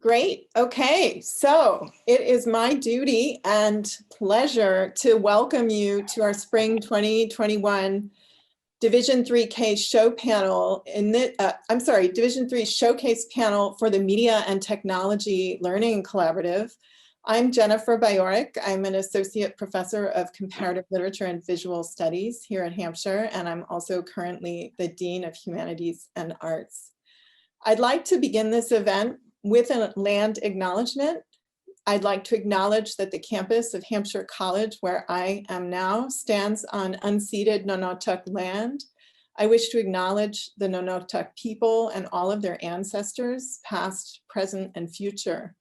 Great. Okay, so it is my duty and pleasure to welcome you to our Spring 2021 Division 3K show panel Division 3 showcase panel for the Media and Technology Learning Collaborative. I'm Jennifer Bajorek. I'm an associate professor of comparative literature and visual studies here at Hampshire, and I'm also currently the Dean of Humanities and Arts. I'd like to begin this event with a land acknowledgement. I'd like to acknowledge that the campus of Hampshire College, where I am now, stands on unceded Nonotuck land. I wish to acknowledge the Nonotuck people and all of their ancestors, past, present, and future.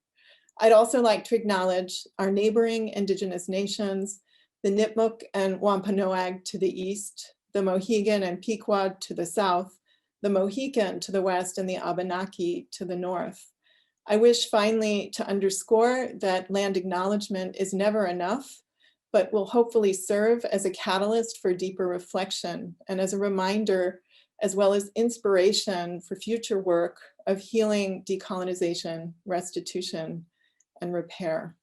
I'd also like to acknowledge our neighboring Indigenous nations, the Nipmuc and Wampanoag to the east, the Mohegan and Pequot to the south, the Mohican to the west, and the Abenaki to the north. I wish finally to underscore that land acknowledgement is never enough, but will hopefully serve as a catalyst for deeper reflection and as a reminder, as well as inspiration for future work of healing, decolonization, restitution, and repair.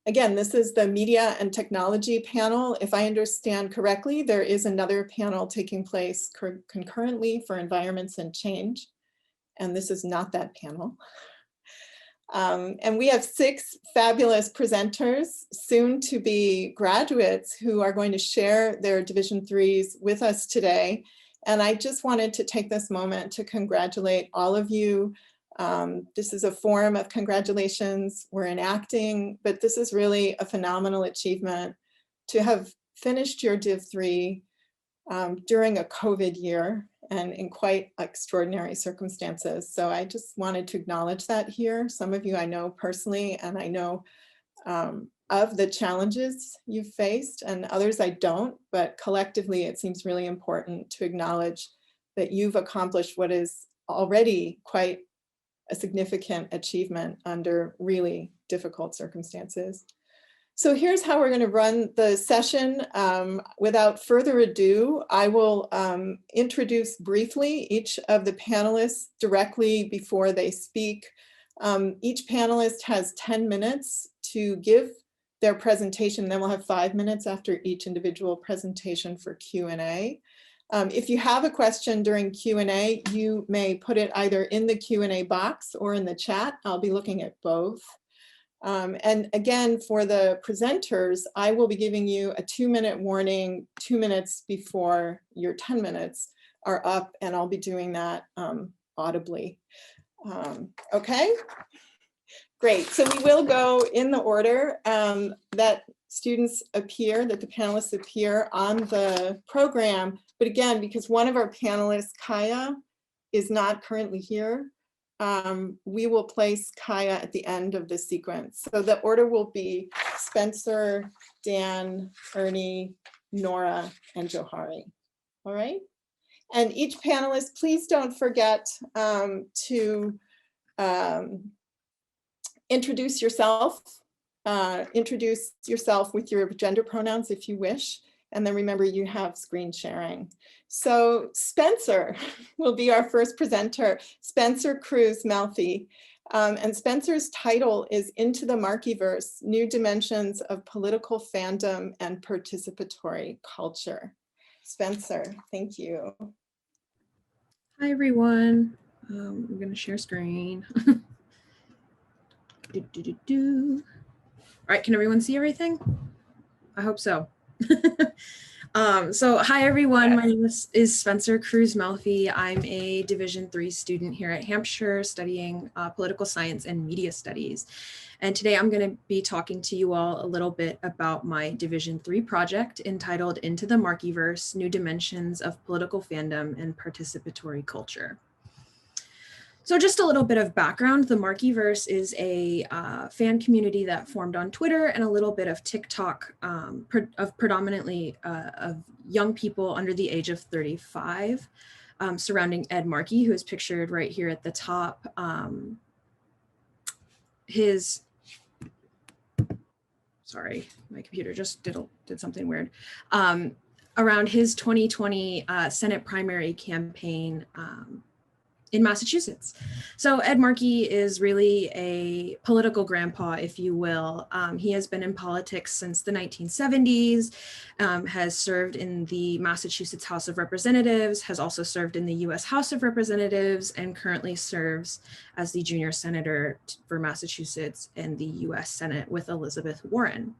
Again, this is the Media and Technology panel. If I understand correctly, there is another panel taking place concurrently for Environments and Change. And this is not that panel. And we have 6 fabulous presenters, soon to be graduates, who are going to share their Division 3s with us today. And I just wanted to take this moment to congratulate all of you. This is a form of congratulations. We're enacting, but this is really a phenomenal achievement to have finished your Div 3 during a COVID year and in quite extraordinary circumstances. So I just wanted to acknowledge that here. Some of you I know personally, and I know of the challenges you've faced, and others I don't, but collectively it seems really important to acknowledge that you've accomplished what is already quite a significant achievement under really difficult circumstances. So here's how we're going to run the session. Without further ado, I will introduce briefly each of the panelists directly before they speak. Each panelist has 10 minutes to give their presentation, then we'll have 5 minutes after each individual presentation for Q&A. If you have a question during Q&A, you may put it either in the Q&A box or in the chat. I'll be looking at both. And again, for the presenters, I will be giving you a 2-minute warning 2 minutes before your 10 minutes are up, and I'll be doing that audibly. Okay, great. So we will go in the order that students appear, that the panelists appear on the program. But again, because one of our panelists, Kaya, is not currently here, we will place Kaya at the end of the sequence. So the order will be Spencer, Dan, Ernie, Nora, and Johari. All right. And each panelist, please don't forget to introduce yourself. Introduce yourself with your gender pronouns if you wish. And then remember, you have screen sharing. So Spencer will be our first presenter, Spencer Cruz-Melfi. And Spencer's title is Into the Markyverse, New Dimensions of Political Fandom and Participatory Culture. Spencer, thank you. Hi, everyone. I'm going to share screen. All right, can everyone see everything? I hope so. So hi everyone, my name is Spencer Cruz-Melfi. I'm a Division 3 student here at Hampshire studying political science and media studies. And today I'm going to be talking to you all a little bit about my Division 3 project entitled Into the Markyverse, New Dimensions of Political Fandom and Participatory Culture. So just a little bit of background, the Markyverse is a fan community that formed on Twitter and a little bit of TikTok of predominantly of young people under the age of 35 surrounding Ed Markey, who is pictured right here at the top. Sorry, my computer just did something weird. Around his 2020 Senate primary campaign in Massachusetts. So Ed Markey is really a political grandpa, if you will. He has been in politics since the 1970s, has served in the Massachusetts House of Representatives, has also served in the US House of Representatives, and currently serves as the junior senator for Massachusetts in the US Senate with Elizabeth Warren.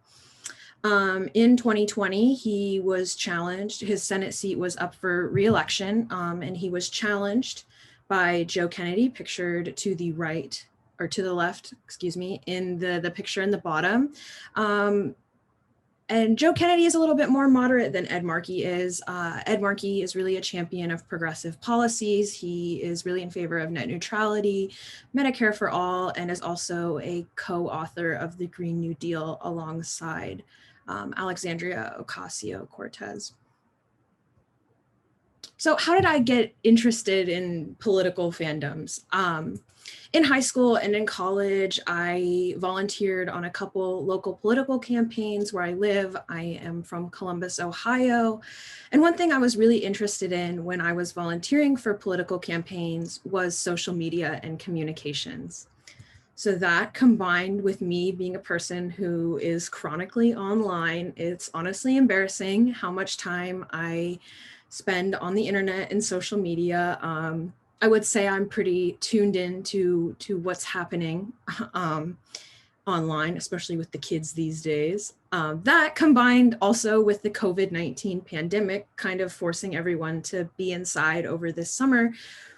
In 2020, he was challenged, his Senate seat was up for re-election, and he was challenged by Joe Kennedy, pictured to the right, or to the left, excuse me, in the picture in the bottom. And Joe Kennedy is a little bit more moderate than Ed Markey is. Ed Markey is really a champion of progressive policies. He is really in favor of net neutrality, Medicare for all, and is also a co-author of the Green New Deal alongside Alexandria Ocasio-Cortez. So how did I get interested in political fandoms? In high school and in college, I volunteered on a couple local political campaigns where I live. I am from Columbus, Ohio. And one thing I was really interested in when I was volunteering for political campaigns was social media and communications. So that, combined with me being a person who is chronically online, it's honestly embarrassing how much time I spend on the internet and social media. I would say I'm pretty tuned in to what's happening online, especially with the kids these days. That, combined also with the COVID-19 pandemic kind of forcing everyone to be inside over this summer,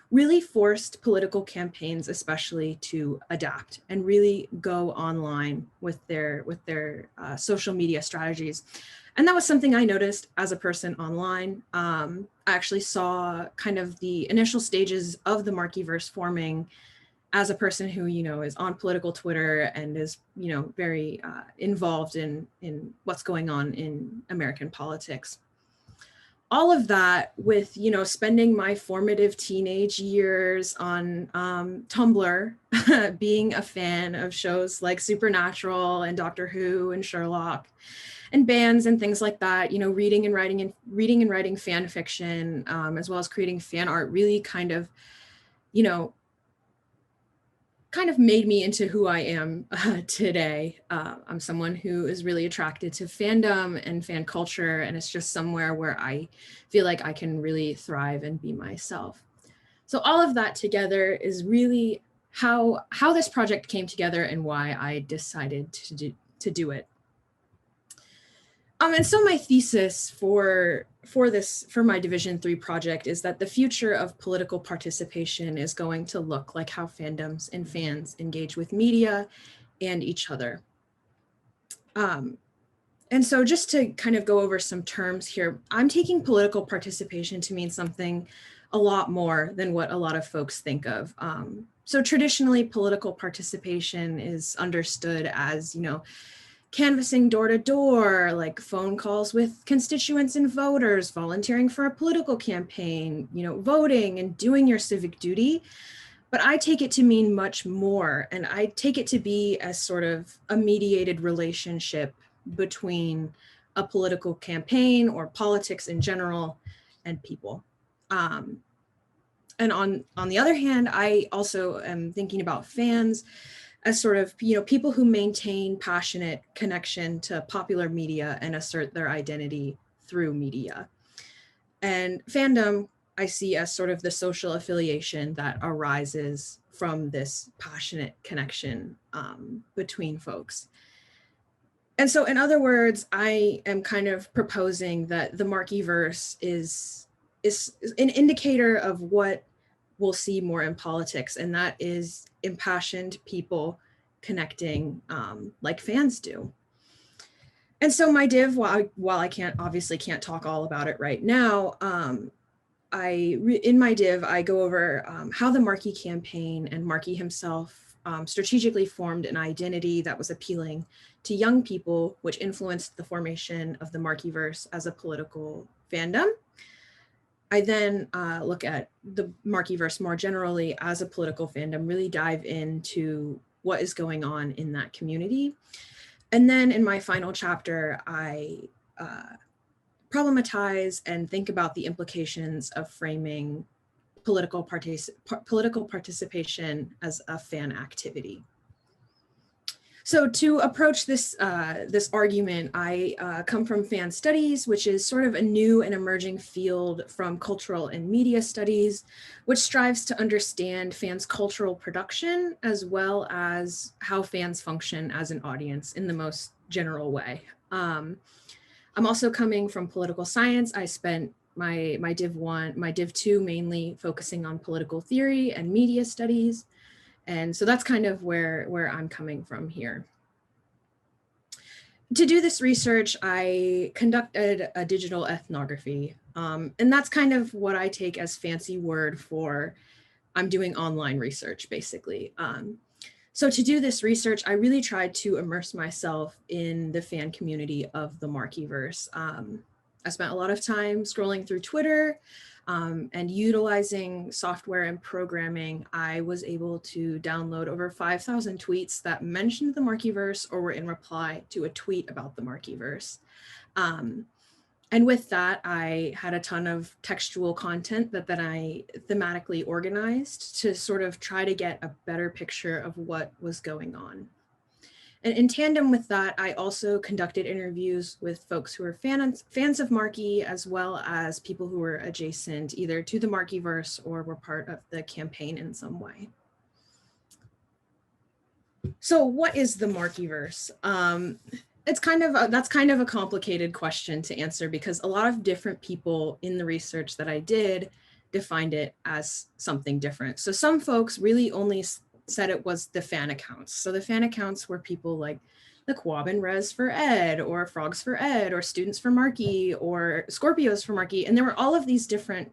really forced political campaigns especially to adapt and really go online with their social media strategies. And that was something I noticed as a person online. I actually saw kind of the initial stages of the Markeyverse forming as a person who, is on political Twitter and is, very involved in what's going on in American politics. All of that with, spending my formative teenage years on Tumblr, being a fan of shows like Supernatural and Doctor Who and Sherlock and bands and things like that, reading and writing fan fiction, as well as creating fan art, really kind of made me into who I am today. I'm someone who is really attracted to fandom and fan culture, and it's just somewhere where I feel like I can really thrive and be myself. So all of that together is really how this project came together and why I decided to do it. And so my thesis for my Division 3 project is that the future of political participation is going to look like how fandoms and fans engage with media and each other. And so just to kind of go over some terms here, I'm taking political participation to mean something a lot more than what a lot of folks think of. So traditionally, political participation is understood as, canvassing door to door, like phone calls with constituents and voters, volunteering for a political campaign, voting and doing your civic duty. But I take it to mean much more. And I take it to be as sort of a mediated relationship between a political campaign or politics in general and people. And on the other hand, I also am thinking about fans as sort of, people who maintain passionate connection to popular media and assert their identity through media. And fandom, I see as sort of the social affiliation that arises from this passionate connection between folks. And so in other words, I am kind of proposing that the Markeyverse is an indicator of what we'll see more in politics, and that is impassioned people connecting like fans do. And so my div, while I obviously can't talk all about it right now, in my div, I go over how the Markey campaign and Markey himself strategically formed an identity that was appealing to young people, which influenced the formation of the Markeyverse as a political fandom. I then look at the Markeyverse more generally as a political fandom, really dive into what is going on in that community. And then in my final chapter, I problematize and think about the implications of framing political participation as a fan activity. So to approach this, this argument, I come from fan studies, which is sort of a new and emerging field from cultural and media studies, which strives to understand fans' cultural production, as well as how fans function as an audience in the most general way. I'm also coming from political science. I spent my Div 1, my Div 2 mainly focusing on political theory and media studies. And so that's kind of where I'm coming from here. To do this research, I conducted a digital ethnography. And that's kind of what I take as fancy word for I'm doing online research, basically. So to do this research, I really tried to immerse myself in the fan community of the Markyverse. I spent a lot of time scrolling through Twitter, and utilizing software and programming. I was able to download over 5,000 tweets that mentioned the Markyverse or were in reply to a tweet about the Markyverse. And with that, I had a ton of textual content that I thematically organized to sort of try to get a better picture of what was going on. And in tandem with that, I also conducted interviews with folks who are fans of Marky, as well as people who were adjacent either to the Markyverse or were part of the campaign in some way. So what is the Markyverse? That's kind of a complicated question to answer because a lot of different people in the research that I did defined it as something different. So some folks really only said it was the fan accounts. So the fan accounts were people like the Quab and Res for Ed, or Frogs for Ed, or Students for Marky, or Scorpios for Marky. And there were all of these different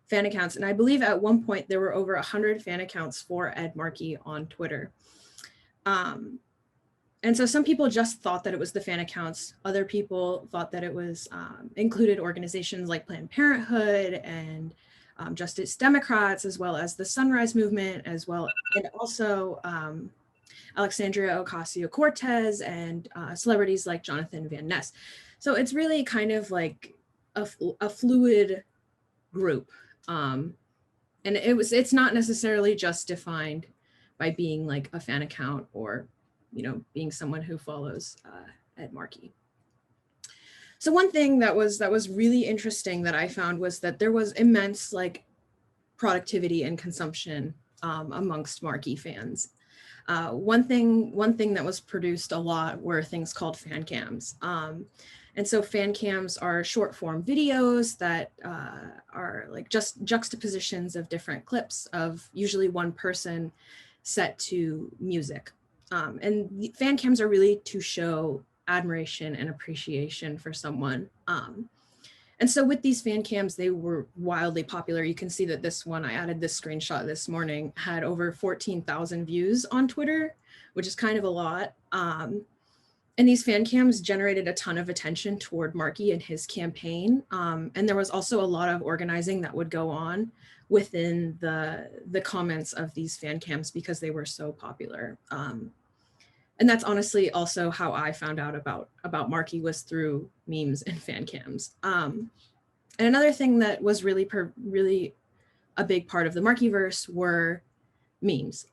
fan accounts. And I believe at one point there were over 100 fan accounts for Ed Marky on Twitter. And so some people just thought that it was the fan accounts. Other people thought that it was included organizations like Planned Parenthood and Justice Democrats, as well as the Sunrise Movement, as well, and also Alexandria Ocasio-Cortez and celebrities like Jonathan Van Ness. So it's really kind of like a fluid group. And it's not necessarily just defined by being like a fan account or, you know, being someone who follows Ed Marky. So one thing that was really interesting that I found was that there was immense like productivity and consumption amongst Marky fans. One thing that was produced a lot were things called fan cams. And so fan cams are short form videos that are like just juxtapositions of different clips of usually one person set to music. And the fan cams are really to show admiration and appreciation for someone. And so with these fan cams, they were wildly popular. You can see that this one, I added this screenshot this morning, had over 14,000 views on Twitter, which is kind of a lot. And these fan cams generated a ton of attention toward Marky and his campaign. And there was also a lot of organizing that would go on within the comments of these fan cams because they were so popular. And that's honestly also how I found out about Marky, was through memes and fan cams. And another thing that was really a big part of the Markyverse were memes.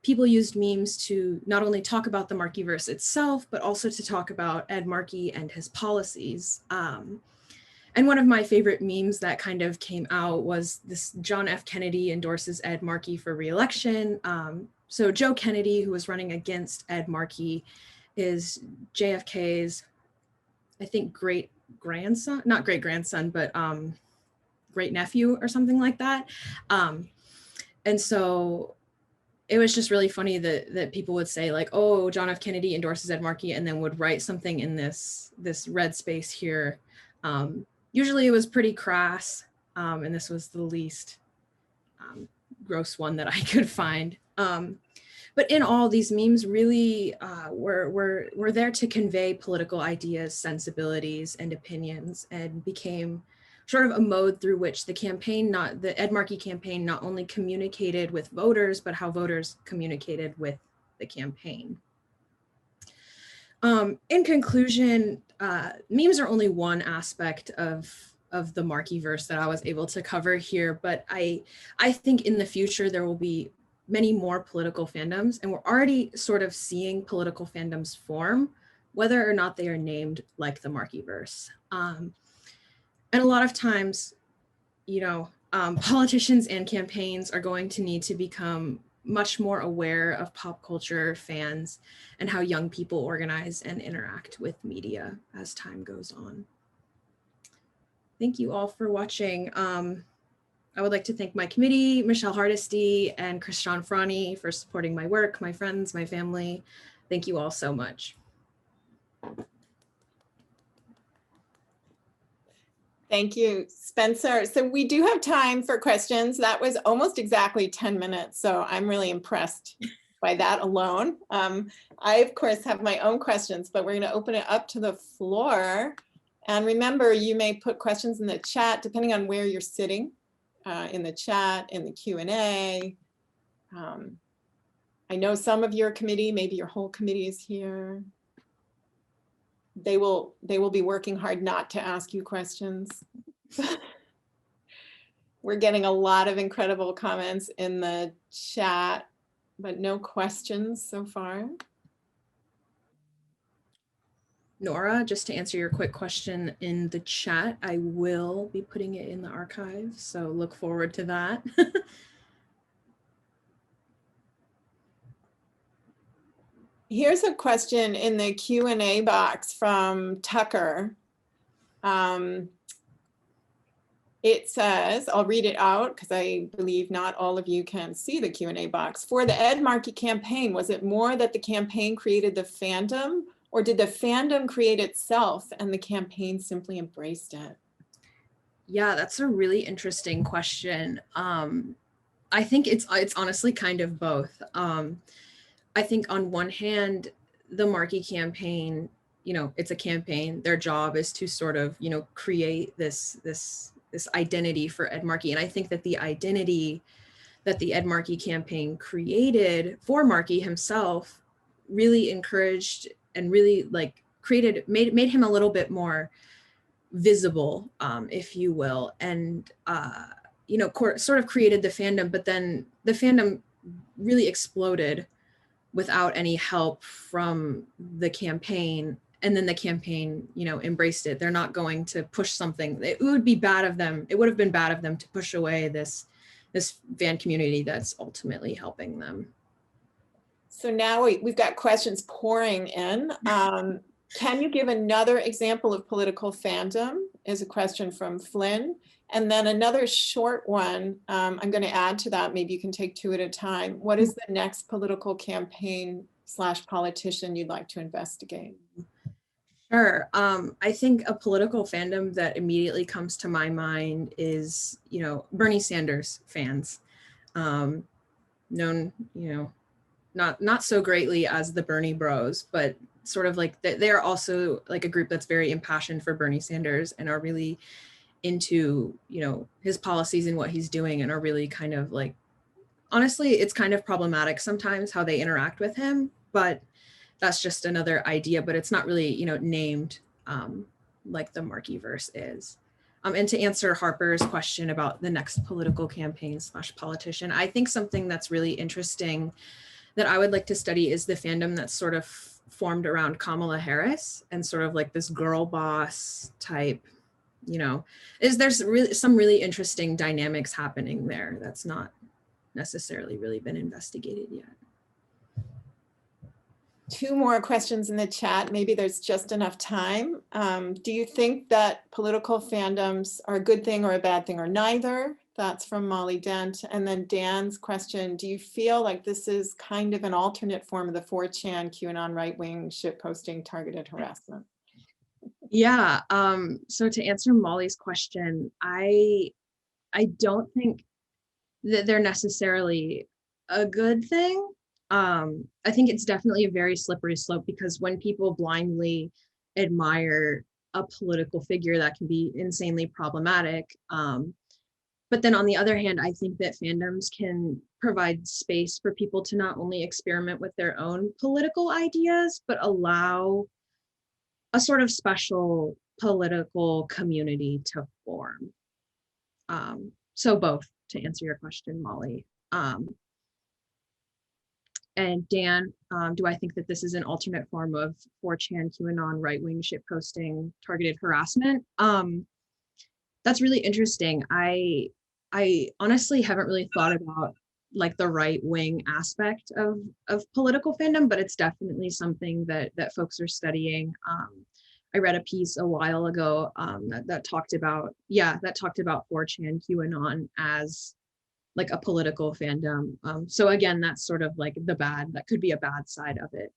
People used memes to not only talk about the Markyverse itself, but also to talk about Ed Marky and his policies. And one of my favorite memes that kind of came out was this: John F. Kennedy endorses Ed Marky for re-election. So Joe Kennedy, who was running against Ed Marky, is JFK's, I think, great grandson, not great grandson, but great nephew or something like that. And so it was just really funny that people would say like, oh, John F. Kennedy endorses Ed Marky, and then would write something in this red space here. Usually it was pretty crass, and this was the least gross one that I could find. But in all, these memes really were there to convey political ideas, sensibilities, and opinions, and became sort of a mode through which the Ed Marky campaign not only communicated with voters, but how voters communicated with the campaign. In conclusion, memes are only one aspect of of the Markyverse that I was able to cover here, but I think in the future there will be many more political fandoms, and we're already sort of seeing political fandoms form, whether or not they are named like the Markyverse. And a lot of times, politicians and campaigns are going to need to become much more aware of pop culture fans and how young people organize and interact with media as time goes on. Thank you all for watching. I would like to thank my committee, Michelle Hardesty and Christian Frani, for supporting my work, my friends, my family. Thank you all so much. Thank you, Spencer. So we do have time for questions. That was almost exactly 10 minutes. So I'm really impressed by that alone. I, of course, have my own questions, but we're going to open it up to the floor. And remember, you may put questions in the chat, depending on where you're sitting, in the chat, in the Q&A. I know some of your committee, maybe your whole committee is here. They will be working hard not to ask you questions. We're getting a lot of incredible comments in the chat, but no questions so far. Nora, just to answer your quick question in the chat, I will be putting it in the archive, so look forward to that. Here's a question in the Q&A box from Tucker. It says, I'll read it out because I believe not all of you can see the Q&A box. For the Ed Markey campaign, was it more that the campaign created the fandom, or did the fandom create itself and the campaign simply embraced it? Yeah, that's a really interesting question. I think it's honestly kind of both. I think on one hand, the Markey campaign, it's a campaign. Their job is to sort of, create this identity for Ed Markey. And I think that the identity that the Ed Markey campaign created for Markey himself really encouraged and really made him a little bit more visible, if you will, and sort of created the fandom, but then the fandom really exploded without any help from the campaign. And then the campaign, embraced it. They're not going to push something. It would be bad of them. It would have been bad of them to push away this fan community that's ultimately helping them. So now we've got questions pouring in. Can you give another example of political fandom? Is a question from Flynn. And then another short one, I'm going to add to that. Maybe you can take two at a time. What is the next political campaign / politician you'd like to investigate? Sure. I think a political fandom that immediately comes to my mind is, Bernie Sanders fans, known, not so greatly as the Bernie Bros, but sort of like they're also like a group that's very impassioned for Bernie Sanders and are really into, his policies and what he's doing, and are really kind of like, honestly, it's kind of problematic sometimes how they interact with him, but that's just another idea, but it's not really, named like the Markyverse is. And to answer Harper's question about the next political campaign / politician, I think something that's really interesting that I would like to study is the fandom that's sort of formed around Kamala Harris and sort of like this girl boss type, there's really some really interesting dynamics happening there that's not necessarily really been investigated yet. Two more questions in the chat. Maybe there's just enough time. Do you think that political fandoms are a good thing or a bad thing, or neither? That's from Molly Dent. And then Dan's question, do you feel like this is kind of an alternate form of the 4chan QAnon right-wing shitposting targeted harassment? Yeah, so to answer Molly's question, I don't think that they're necessarily a good thing. I think it's definitely a very slippery slope, because when people blindly admire a political figure, that can be insanely problematic. But then on the other hand, I think that fandoms can provide space for people to not only experiment with their own political ideas, but allow a sort of special political community to form. So both, to answer your question, Molly. And Dan, do I think that this is an alternate form of 4chan, QAnon, right-wing shitposting, targeted harassment? That's really interesting. I honestly haven't really thought about like the right-wing aspect of political fandom, but it's definitely something that folks are studying. I read a piece a while ago that talked about 4chan, QAnon as like a political fandom. So again, that's sort of like that could be a bad side of it.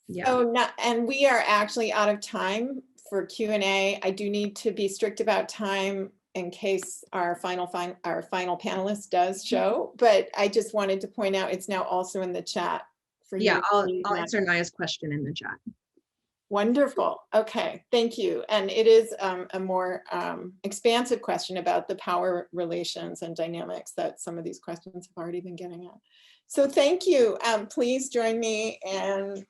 Yeah. Oh, no, and we are actually out of time for Q&A. I do need to be strict about time in case our final panelist does show, but I just wanted to point out it's now also in the chat for you. Yeah, I'll answer Naya's question in the chat. Wonderful. Okay, thank you. And it is a more expansive question about the power relations and dynamics that some of these questions have already been getting at. So thank you. Please join me in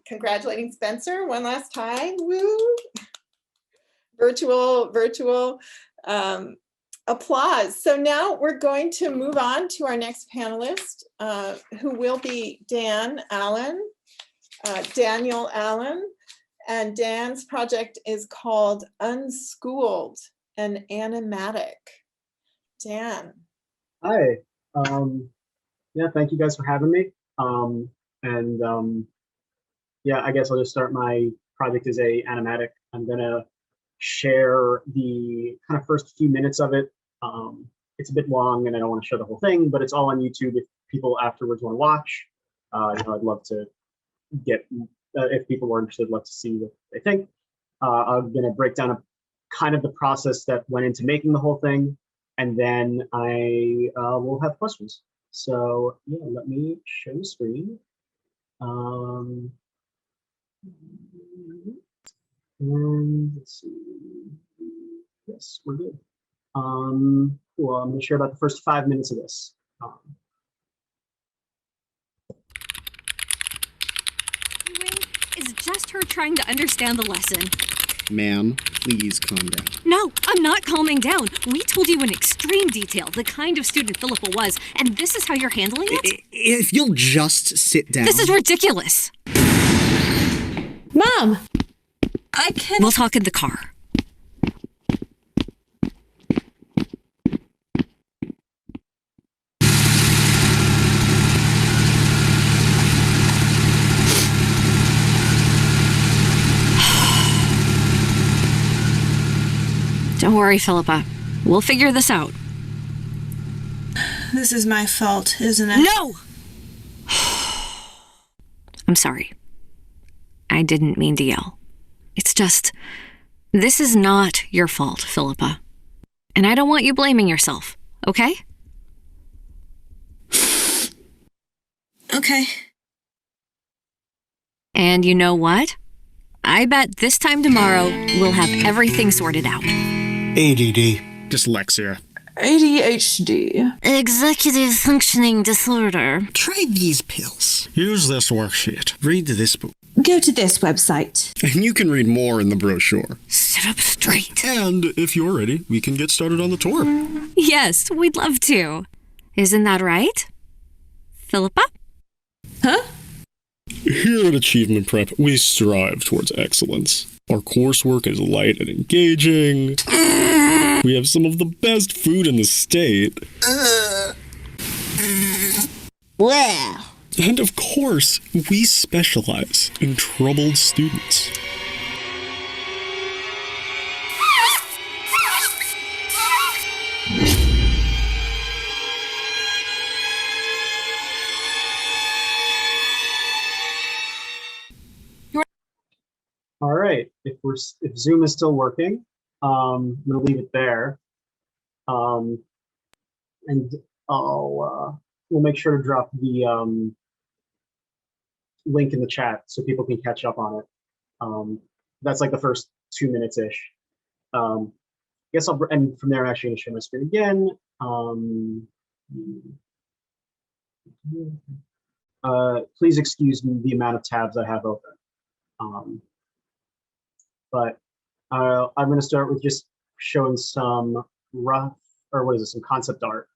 congratulating Spencer one last time. Woo! Virtual applause. So now we're going to move on to our next panelist, who will be Daniel Allen. And Dan's project is called Unschooled, an Animatic. Dan. Hi. Yeah, thank you guys for having me. Yeah, I guess I'll just start. My project is a animatic. I'm gonna share the kind of first few minutes of it. It's a bit long and I don't want to show the whole thing, but it's all on YouTube if people afterwards want to watch. I'd love to get, if people are interested, love to see what they think. I'm gonna break down kind of the process that went into making the whole thing, and then I will have questions. So yeah, let me share the screen. And let's see. Yes, we're good. Well, I'm going to share about the first 5 minutes of this. Is just her trying to understand the lesson. Ma'am, please calm down. No, I'm not calming down. We told you in extreme detail the kind of student Philippa was, and this is how you're handling it? If you'll just sit down. This is ridiculous. Mom, I can... We'll talk in the car. Don't worry, Philippa. We'll figure this out. This is my fault, isn't it? No! I'm sorry. I didn't mean to yell. It's just, this is not your fault, Philippa. And I don't want you blaming yourself, okay? Okay. And you know what? I bet this time tomorrow we'll have everything sorted out. ADD. Dyslexia. ADHD. Executive functioning disorder. Try these pills. Use this worksheet. Read this book. Go to this website. And you can read more in the brochure. Sit up straight. And if you're ready, we can get started on the tour. Yes, we'd love to. Isn't that right? Philippa? Huh? Here at Achievement Prep, we strive towards excellence. Our coursework is light and engaging. We have some of the best food in the state. Wow. And of course, we specialize in troubled students. All right, if Zoom is still working, I'm gonna leave it there. And we'll make sure to drop the link in the chat so people can catch up on it. That's like the first 2 minutes-ish. Guess and from there I'm actually gonna share my screen again. Please excuse the amount of tabs I have open. But I'm going to start with just showing some rough, or what is it, some concept art.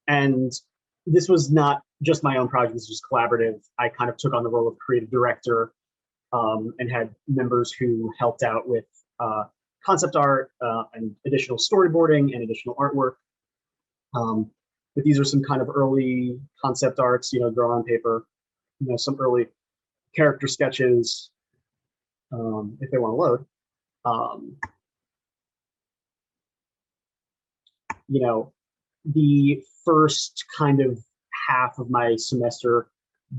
And this was not just my own project, this was collaborative. I kind of took on the role of creative director and had members who helped out with concept art and additional storyboarding and additional artwork. But these are some kind of early concept arts, drawn on paper, some early character sketches, if they want to load. The first kind of half of my semester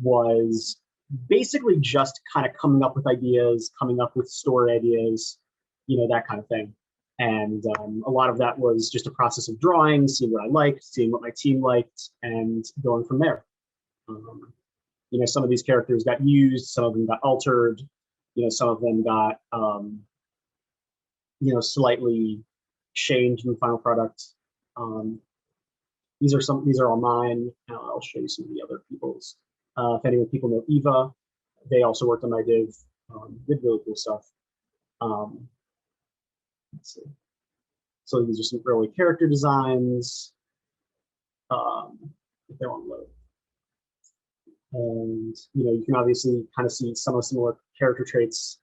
was basically just kind of coming up with ideas, coming up with story ideas, that kind of thing. And a lot of that was just a process of drawing, seeing what I liked, seeing what my team liked, and going from there. Some of these characters got used, some of them got altered, some of them got, slightly changed in the final product. These are all mine. I'll show you some of the other people's. If any people know Eva, they also worked on my div, did really cool stuff. Let's see. So these are some early character designs. If they want to load. And you can obviously kind of see some of the similar character traits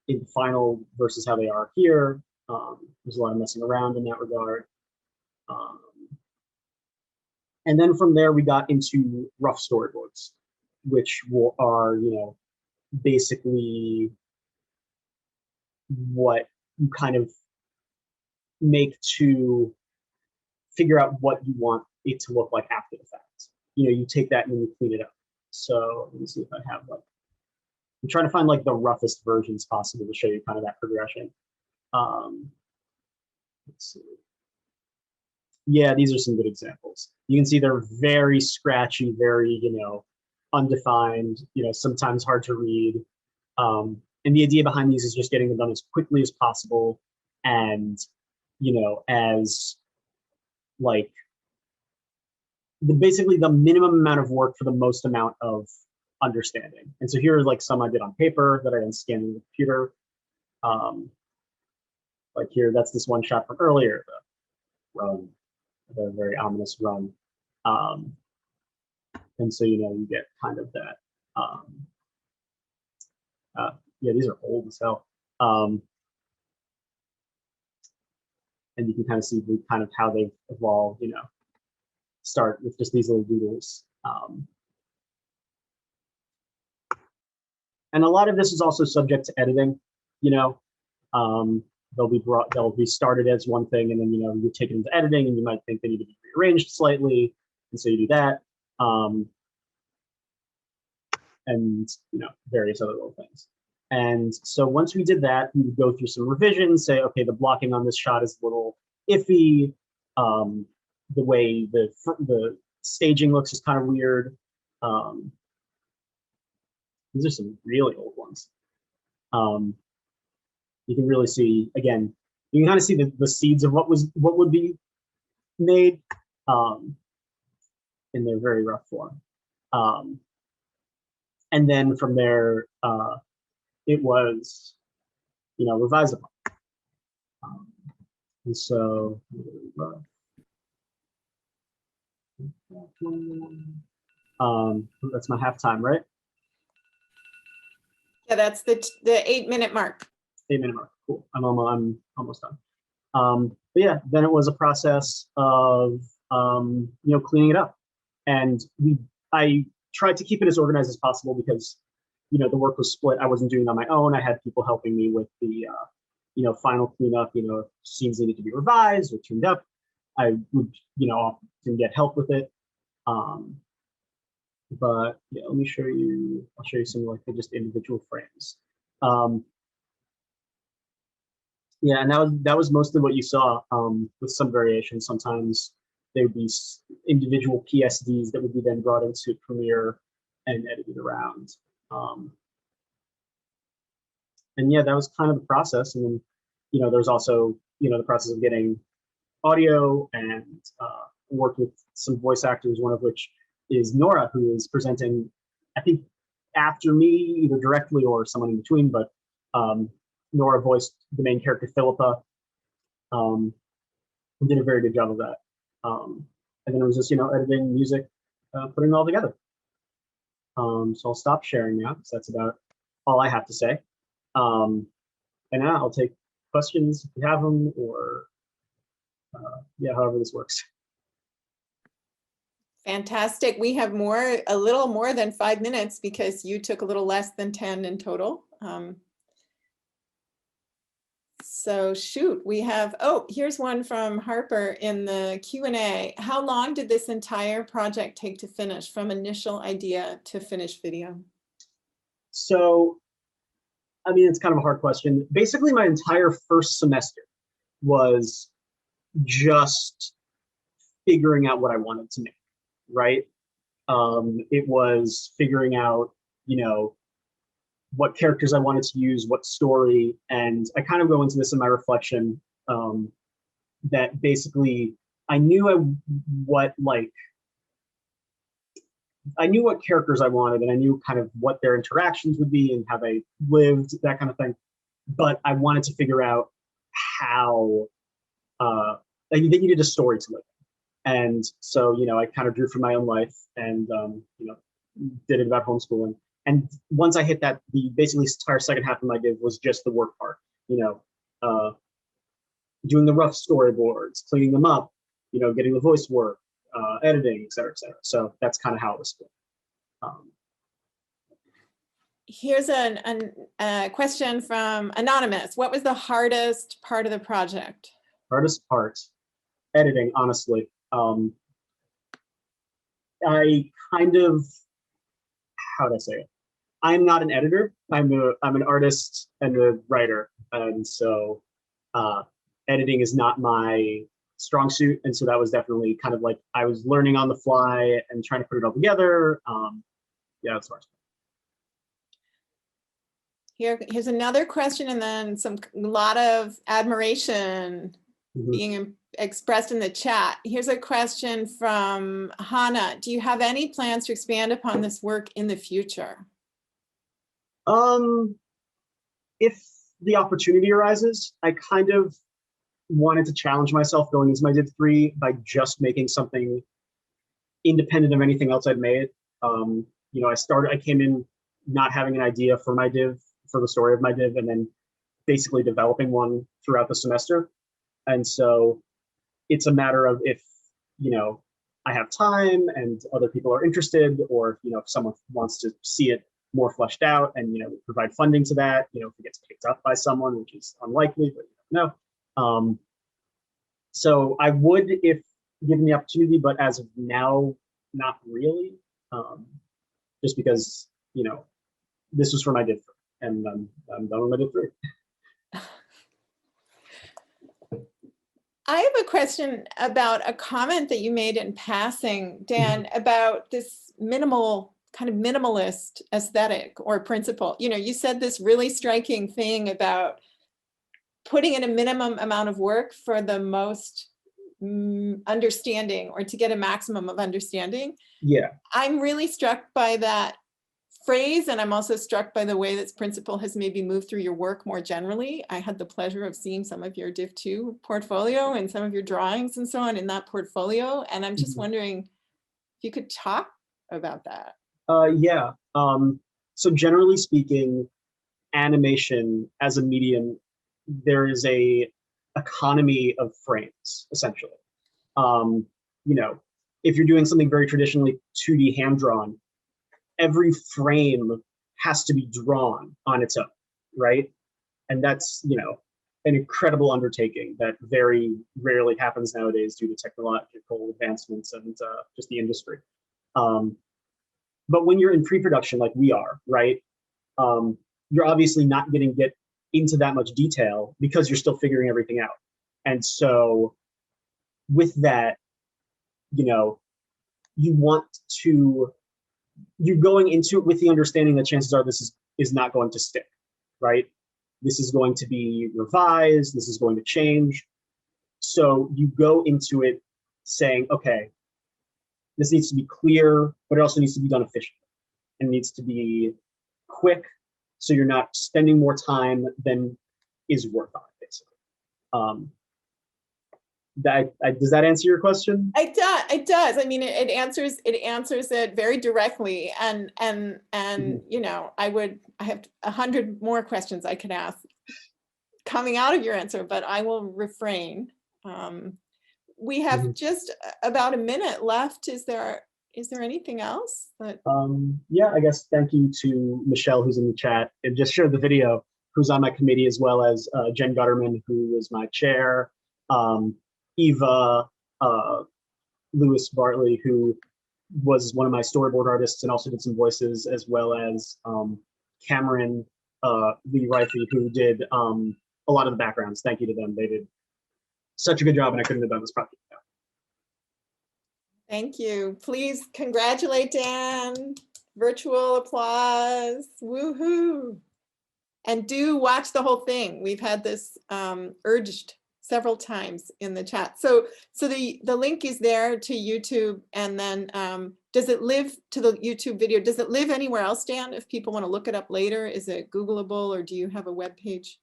in the final versus how they are here. There's a lot of messing around in that regard. And then from there, we got into rough storyboards, which are, basically what you kind of make to figure out what you want it to look like after the fact. You take that and then you clean it up. So let me see if I have I'm trying to find the roughest versions possible to show you kind of that progression. Let's see. Yeah, these are some good examples. You can see they're very scratchy, very, undefined, sometimes hard to read. And the idea behind these is just getting them done as quickly as possible and, as basically the minimum amount of work for the most amount of understanding. And so here are some I did on paper that I then scanned in the computer. Here, that's this one shot from earlier, the run, the very ominous run. And so, you get kind of that. Yeah, these are old as hell. And you can kind of see how they've evolved, start with just these little doodles. And a lot of this is also subject to editing, they'll be started as one thing, and then you take it into editing, and you might think they need to be rearranged slightly, and so you do that, and various other little things. And so once we did that, we would go through some revisions, say, okay, the blocking on this shot is a little iffy, the way the staging looks is kind of weird. These are some really old ones. You can really see, again, you can kind of see the seeds of what would be made in their very rough form. And then from there, it was, revised upon. And so, that's my halftime, right? Yeah, that's the 8-minute mark. 8-minute mark. Cool. I'm almost done. But yeah, then it was a process of cleaning it up, and I tried to keep it as organized as possible because the work was split. I wasn't doing it on my own. I had people helping me with the final cleanup. If scenes needed to be revised or tuned up, I would often get help with it. But yeah, let me show you. I'll show you some just individual frames. Yeah, and that was mostly what you saw, with some variation. Sometimes there would be individual PSDs that would be then brought into Premiere and edited around. And yeah, that was kind of the process. And then, there's also, the process of getting audio and worked with some voice actors, one of which is Nora, who is presenting, I think, after me, either directly or someone in between, but Nora voiced the main character, Philippa, and did a very good job of that. And then it was just, editing music, putting it all together. So I'll stop sharing now because that's about all I have to say. And now I'll take questions if you have them, or yeah, however this works. Fantastic. We have a little more than 5 minutes because you took a little less than 10 in total. So shoot, we have, here's one from Harper in the Q&A. How long did this entire project take to finish, from initial idea to finished video? So, I mean, it's kind of a hard question. Basically, my entire first semester was just figuring out what I wanted to make, right? It was figuring out, what characters I wanted to use, what story, and I kind of go into this in my reflection, that basically I knew what characters I wanted, and I knew kind of what their interactions would be and how they lived, that kind of thing. But I wanted to figure out how they needed a story to live. And so, I kind of drew from my own life and, did it about homeschooling. And once I hit that, the basically entire second half of my div was just the work part, doing the rough storyboards, cleaning them up, getting the voice work, editing, et cetera, et cetera. So that's kind of how it was split. Here's a question from Anonymous. What was the hardest part of the project? Hardest part, editing, honestly. I kind of, how would I say it? I'm not an editor. I'm an artist and a writer, and so editing is not my strong suit. And so that was definitely kind of like I was learning on the fly and trying to put it all together. Yeah, that's hard. Here's another question, and then a lot of admiration being expressed in the chat. Here's a question from Hannah. Do you have any plans to expand upon this work in the future? If the opportunity arises, I kind of wanted to challenge myself going into my Div 3 by just making something independent of anything else I'd made. I came in not having an idea for my div, for the story of my div, and then basically developing one throughout the semester. And so it's a matter of if, I have time and other people are interested, or, if someone wants to see it more fleshed out and, provide funding to that, if it gets picked up by someone, which is unlikely, but no. So I would if given the opportunity, but as of now, not really. Just because, this was for my Div 3, and I'm done with my Div 3. I have a question about a comment that you made in passing, Dan, about this minimalist aesthetic or principle. You said this really striking thing about putting in a minimum amount of work for the most understanding, or to get a maximum of understanding. Yeah. I'm really struck by that phrase, and I'm also struck by the way this principle has maybe moved through your work more generally. I had the pleasure of seeing some of your Div 2 portfolio and some of your drawings and so on in that portfolio, and I'm just wondering if you could talk about that. Yeah. So generally speaking, animation as a medium, there is a economy of frames, essentially. If you're doing something very traditionally 2D hand-drawn, every frame has to be drawn on its own, right? And that's, an incredible undertaking that very rarely happens nowadays due to technological advancements and just the industry. But when you're in pre-production like we are, right, you're obviously not going to get into that much detail because you're still figuring everything out. And so with that, you're going into it with the understanding that chances are this is not going to stick, right? This is going to be revised, this is going to change. So you go into it saying, okay, this needs to be clear, but it also needs to be done efficiently. It needs to be quick, so you're not spending more time than is worth on it, basically. does that answer your question? It does. I mean, it answers it very directly. And you know, I have 100 more questions I could ask coming out of your answer, but I will refrain. We have just about a minute left. Is there anything else that? Yeah, I guess thank you to Michelle, who's in the chat and just shared the video, who's on my committee, as well as Jen Gutterman, who was my chair, Eva, Lewis Bartley, who was one of my storyboard artists and also did some voices, as well as Cameron Lee Rifey, who did a lot of the backgrounds. Thank you to them. They did such a good job, and I couldn't have done this project without. Thank you. Please congratulate Dan. Virtual applause. Woohoo. And do watch the whole thing. We've had this urged several times in the chat. So the link is there to YouTube, and then does it live to the YouTube video? Does it live anywhere else, Dan? If people want to look it up later, is it Googleable, or do you have a web page?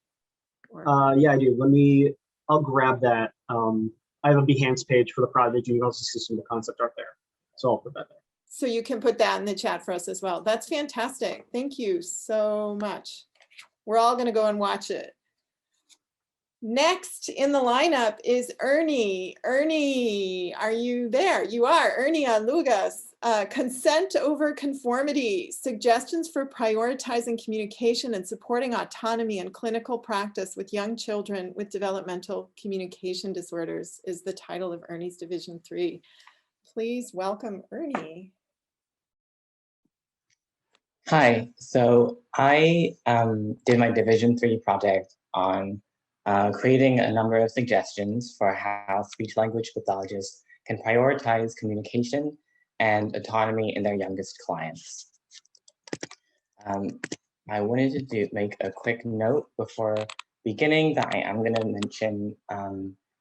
Yeah, I do. I'll grab that. I have a Behance page for the project. You can also see some of the concept art there. So I'll put that there. So you can put that in the chat for us as well. That's fantastic. Thank you so much. We're all going to go and watch it. Next in the lineup is Ernie. Ernie, are you there? You are. Ernie Lugas. Consent over conformity, suggestions for prioritizing communication and supporting autonomy and clinical practice with young children with developmental communication disorders is the title of Ernie's Division 3. Please welcome Ernie. Hi, so I did my Division 3 project on creating a number of suggestions for how speech-language pathologists can prioritize communication and autonomy in their youngest clients. I wanted to make a quick note before beginning that I am going to mention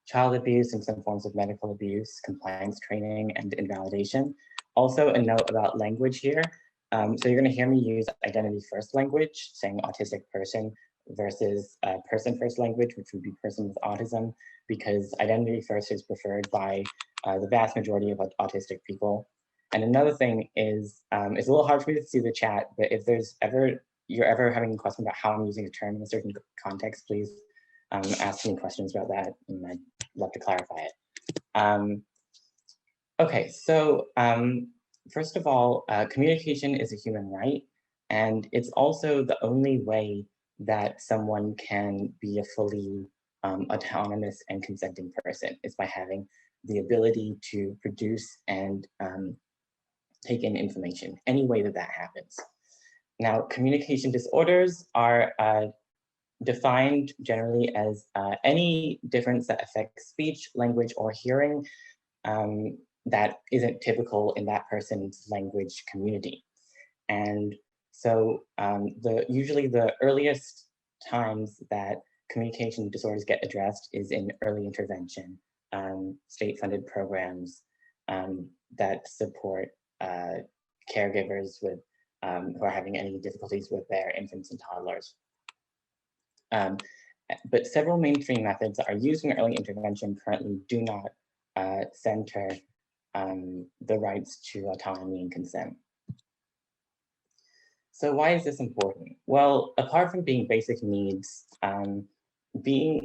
child abuse and some forms of medical abuse, compliance training, and invalidation. Also a note about language here. So you're going to hear me use identity first language, saying autistic person versus person first language, which would be person with autism, because identity first is preferred by the vast majority of autistic people. And another thing is, it's a little hard for me to see the chat, but if you're ever having a question about how I'm using a term in a certain context, please ask me questions about that, and I'd love to clarify it. Okay, so first of all, communication is a human right, and it's also the only way that someone can be a fully autonomous and consenting person, is by having the ability to produce and take in information, any way that that happens. Now, communication disorders are defined generally as any difference that affects speech, language, or hearing that isn't typical in that person's language community. And so usually the earliest times that communication disorders get addressed is in early intervention, state-funded programs that support caregivers with who are having any difficulties with their infants and toddlers. But several mainstream methods that are used in early intervention currently do not center the rights to autonomy and consent. So why is this important? Well, apart from being basic needs,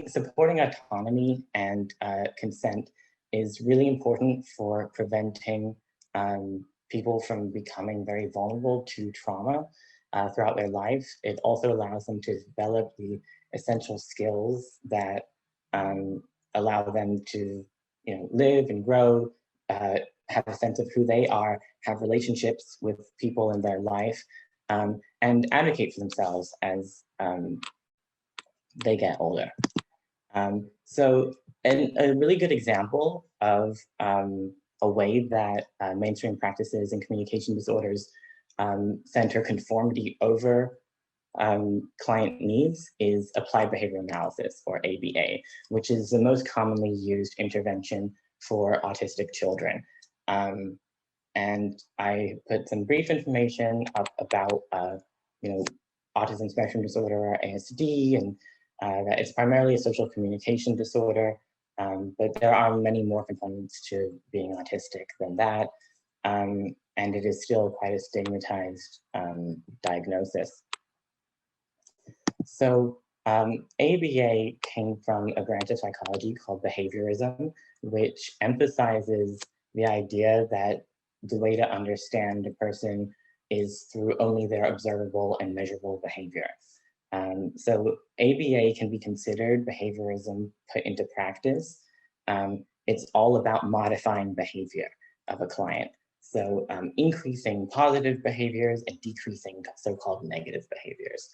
supporting autonomy and consent is really important for preventing people from becoming very vulnerable to trauma throughout their life. It also allows them to develop the essential skills that allow them to, live and grow, have a sense of who they are, have relationships with people in their life, and advocate for themselves as they get older. So a really good example of a way that mainstream practices and communication disorders center conformity over client needs is applied behavior analysis, or ABA, which is the most commonly used intervention for autistic children. And I put some brief information up about autism spectrum disorder, or ASD, and that it's primarily a social communication disorder. But there are many more components to being autistic than that. And it is still quite a stigmatized diagnosis. So ABA came from a branch of psychology called Behaviorism, which emphasizes the idea that the way to understand a person is through only their observable and measurable behavior. So ABA can be considered behaviorism put into practice. It's all about modifying behavior of a client. So increasing positive behaviors and decreasing so-called negative behaviors.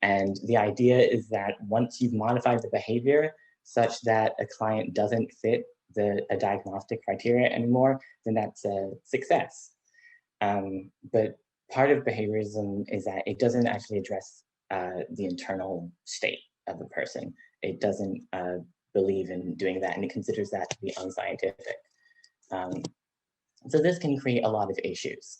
And the idea is that once you've modified the behavior such that a client doesn't fit a diagnostic criteria anymore, then that's a success. But part of behaviorism is that it doesn't actually address the internal state of a person. It doesn't believe in doing that, and it considers that to be unscientific. So this can create a lot of issues.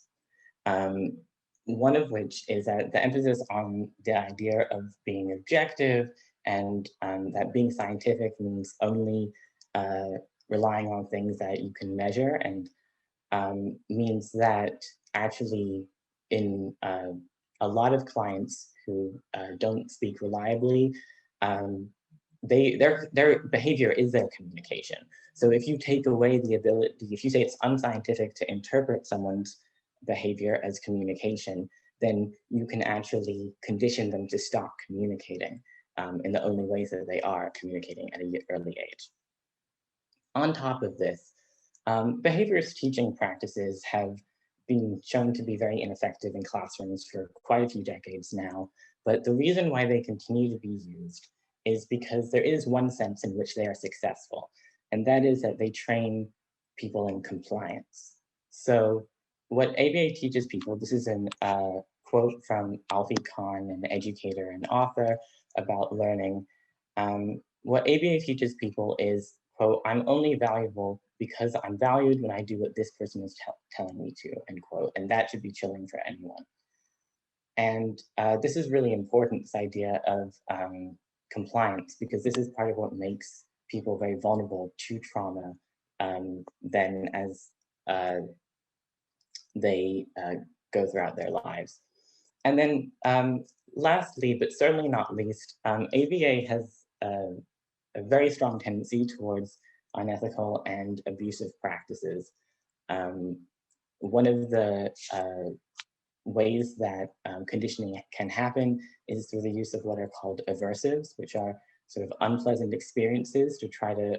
One of which is that the emphasis on the idea of being objective and that being scientific means only relying on things that you can measure, and means that actually in a lot of clients who don't speak reliably, their behavior is their communication. So if you take away the ability, if you say it's unscientific to interpret someone's behavior as communication, then you can actually condition them to stop communicating in the only ways that they are communicating at an early age. On top of this, behaviorist teaching practices have been shown to be very ineffective in classrooms for quite a few decades now, but the reason why they continue to be used is because there is one sense in which they are successful, and that is that they train people in compliance. So what ABA teaches people, this is a quote from Alfie Kahn, an educator and author about learning. What ABA teaches people is, quote, "I'm only valuable because I'm valued when I do what this person is telling me to," end quote. And that should be chilling for anyone. And this is really important, this idea of compliance, because this is part of what makes people very vulnerable to trauma then as they go throughout their lives. And then lastly, but certainly not least, ABA has a very strong tendency towards unethical and abusive practices. One of the ways that conditioning can happen is through the use of what are called aversives, which are sort of unpleasant experiences to try to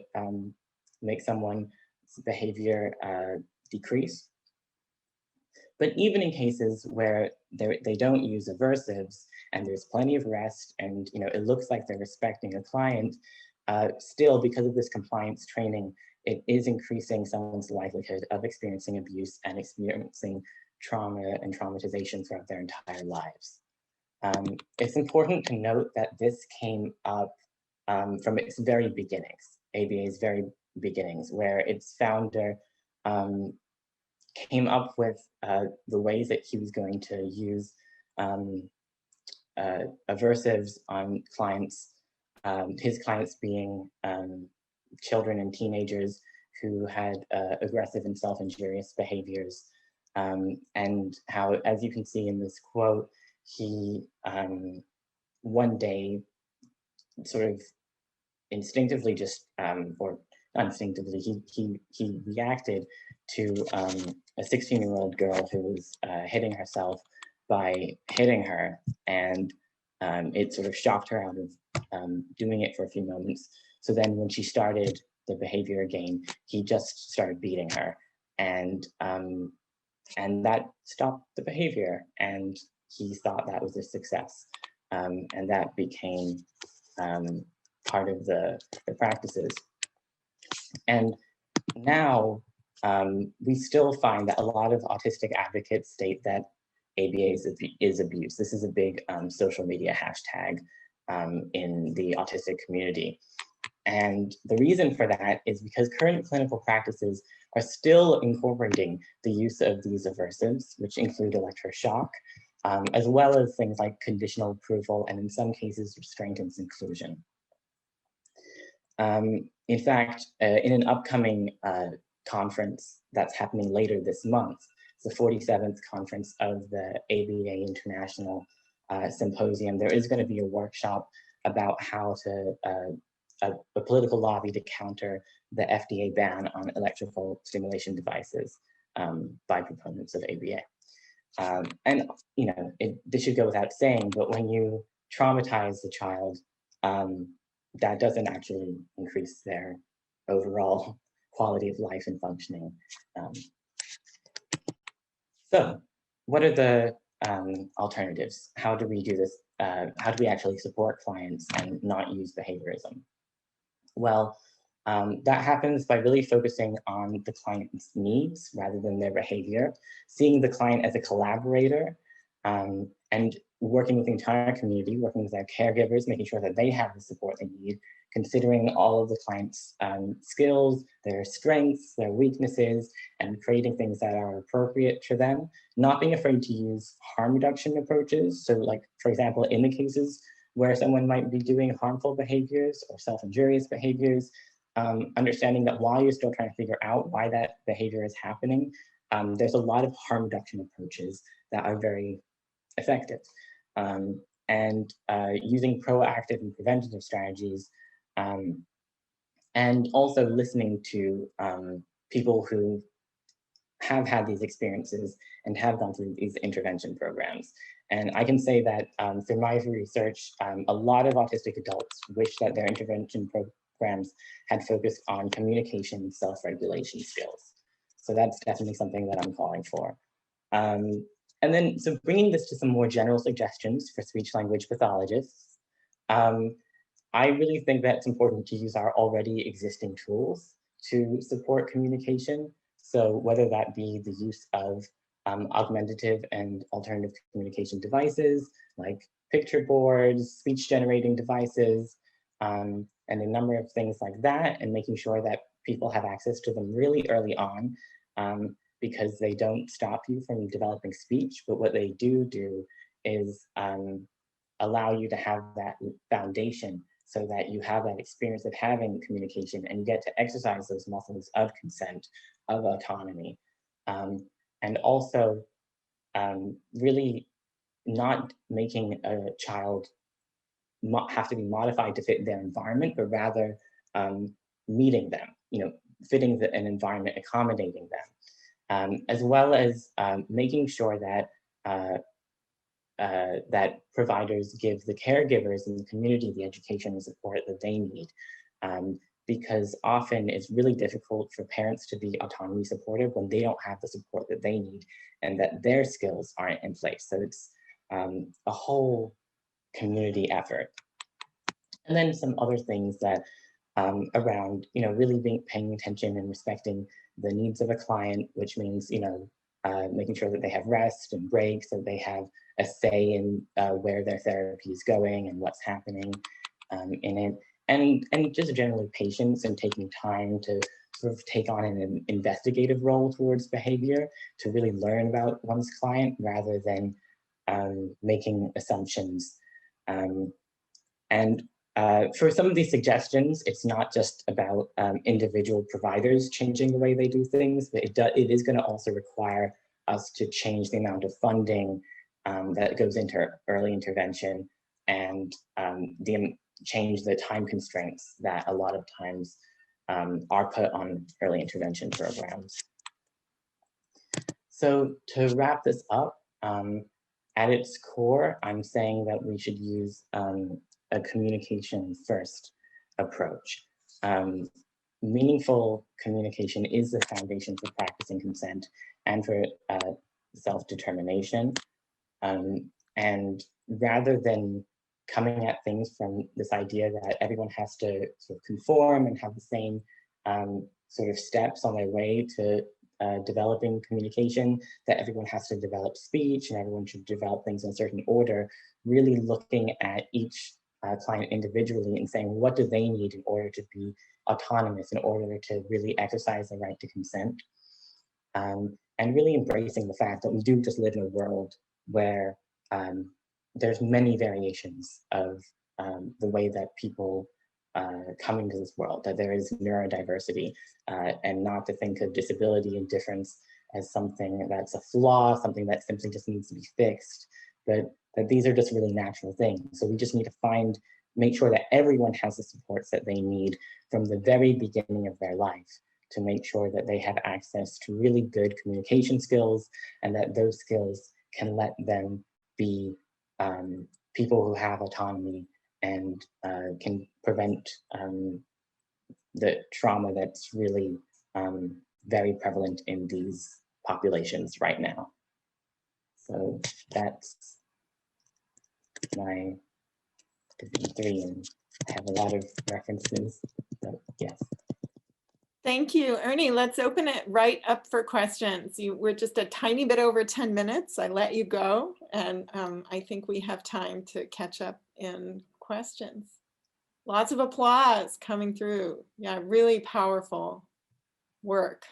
make someone's behavior decrease. But even in cases where they don't use aversives and there's plenty of rest and it looks like they're respecting a client, still because of this compliance training, it is increasing someone's likelihood of experiencing abuse and experiencing trauma and traumatization throughout their entire lives. It's important to note that this came up from its very beginnings, ABA's very beginnings, where its founder came up with the ways that he was going to use aversives on clients, his clients being children and teenagers who had aggressive and self-injurious behaviors, and how, as you can see in this quote, he one day sort of instinctively just, or instinctively, he reacted to a 16-year-old girl who was hitting herself by hitting her, and it sort of shocked her out of doing it for a few moments. So then when she started the behavior again, he just started beating her, and that stopped the behavior, and he thought that was a success, and that became part of the practices. And now we still find that a lot of autistic advocates state that ABA is abuse. This is a big social media hashtag in the autistic community. And the reason for that is because current clinical practices are still incorporating the use of these aversives, which include electroshock, as well as things like conditional approval, and in some cases, restraint and seclusion. In fact, in an upcoming conference that's happening later this month, it's the 47th conference of the ABA International Symposium, there is going to be a workshop about how to, a political lobby to counter the FDA ban on electrical stimulation devices by proponents of ABA. And, you know, this should go without saying, but when you traumatize the child, that doesn't actually increase their overall quality of life and functioning. So what are the alternatives? How do we do this? How do we actually support clients and not use behaviorism? Well, that happens by really focusing on the client's needs rather than their behavior, seeing the client as a collaborator, and working with the entire community, working with their caregivers, making sure that they have the support they need, considering all of the client's skills, their strengths, their weaknesses, and creating things that are appropriate for them, not being afraid to use harm reduction approaches. So like, for example, in the cases where someone might be doing harmful behaviors or self-injurious behaviors, understanding that while you're still trying to figure out why that behavior is happening, there's a lot of harm reduction approaches that are very effective. And using proactive and preventative strategies, and also listening to people who have had these experiences and have gone through these intervention programs. And I can say that through my research, a lot of autistic adults wish that their intervention programs had focused on communication and self-regulation skills. So that's definitely something that I'm calling for. And then, so bringing this to some more general suggestions for speech-language pathologists, I really think that it's important to use our already existing tools to support communication. So whether that be the use of augmentative and alternative communication devices, like picture boards, speech generating devices, and a number of things like that, and making sure that people have access to them really early on, because they don't stop you from developing speech, but what they do is allow you to have that foundation so that you have that experience of having communication and you get to exercise those muscles of consent, of autonomy. And also really not making a child have to be modified to fit their environment, but rather meeting them, fitting an environment, accommodating them, as well as making sure that that providers give the caregivers in the community the education and support that they need. Because often it's really difficult for parents to be autonomy supportive when they don't have the support that they need and that their skills aren't in place. So it's a whole community effort. And then some other things that around, really paying attention and respecting the needs of a client, which means, making sure that they have rest and breaks, so they have a say in where their therapy is going and what's happening in it. And just generally patience and taking time to sort of take on an investigative role towards behavior to really learn about one's client rather than making assumptions. And for some of these suggestions, it's not just about individual providers changing the way they do things, but it is going to also require us to change the amount of funding that goes into early intervention and change the time constraints that a lot of times are put on early intervention programs. So to wrap this up, at its core, I'm saying that we should use a communication first approach. Meaningful communication is the foundation for practicing consent and for self-determination. And rather than coming at things from this idea that everyone has to sort of conform and have the same sort of steps on their way to developing communication, that everyone has to develop speech and everyone should develop things in a certain order, really looking at each client individually and saying, what do they need in order to be autonomous, in order to really exercise the right to consent? And really embracing the fact that we do just live in a world where there's many variations of the way that people coming to this world, that there is neurodiversity, and not to think of disability and difference as something that's a flaw, something that simply just needs to be fixed, but that these are just really natural things. So we just need to make sure that everyone has the supports that they need from the very beginning of their life, to make sure that they have access to really good communication skills, and that those skills can let them be people who have autonomy and can prevent the trauma that's really very prevalent in these populations right now. So that's my Division 3, and I have a lot of references, but yes. Thank you, Ernie. Let's open it right up for questions. We're just a tiny bit over 10 minutes. I let you go, and I think we have time to catch up in questions. Lots of applause coming through. Yeah, really powerful work.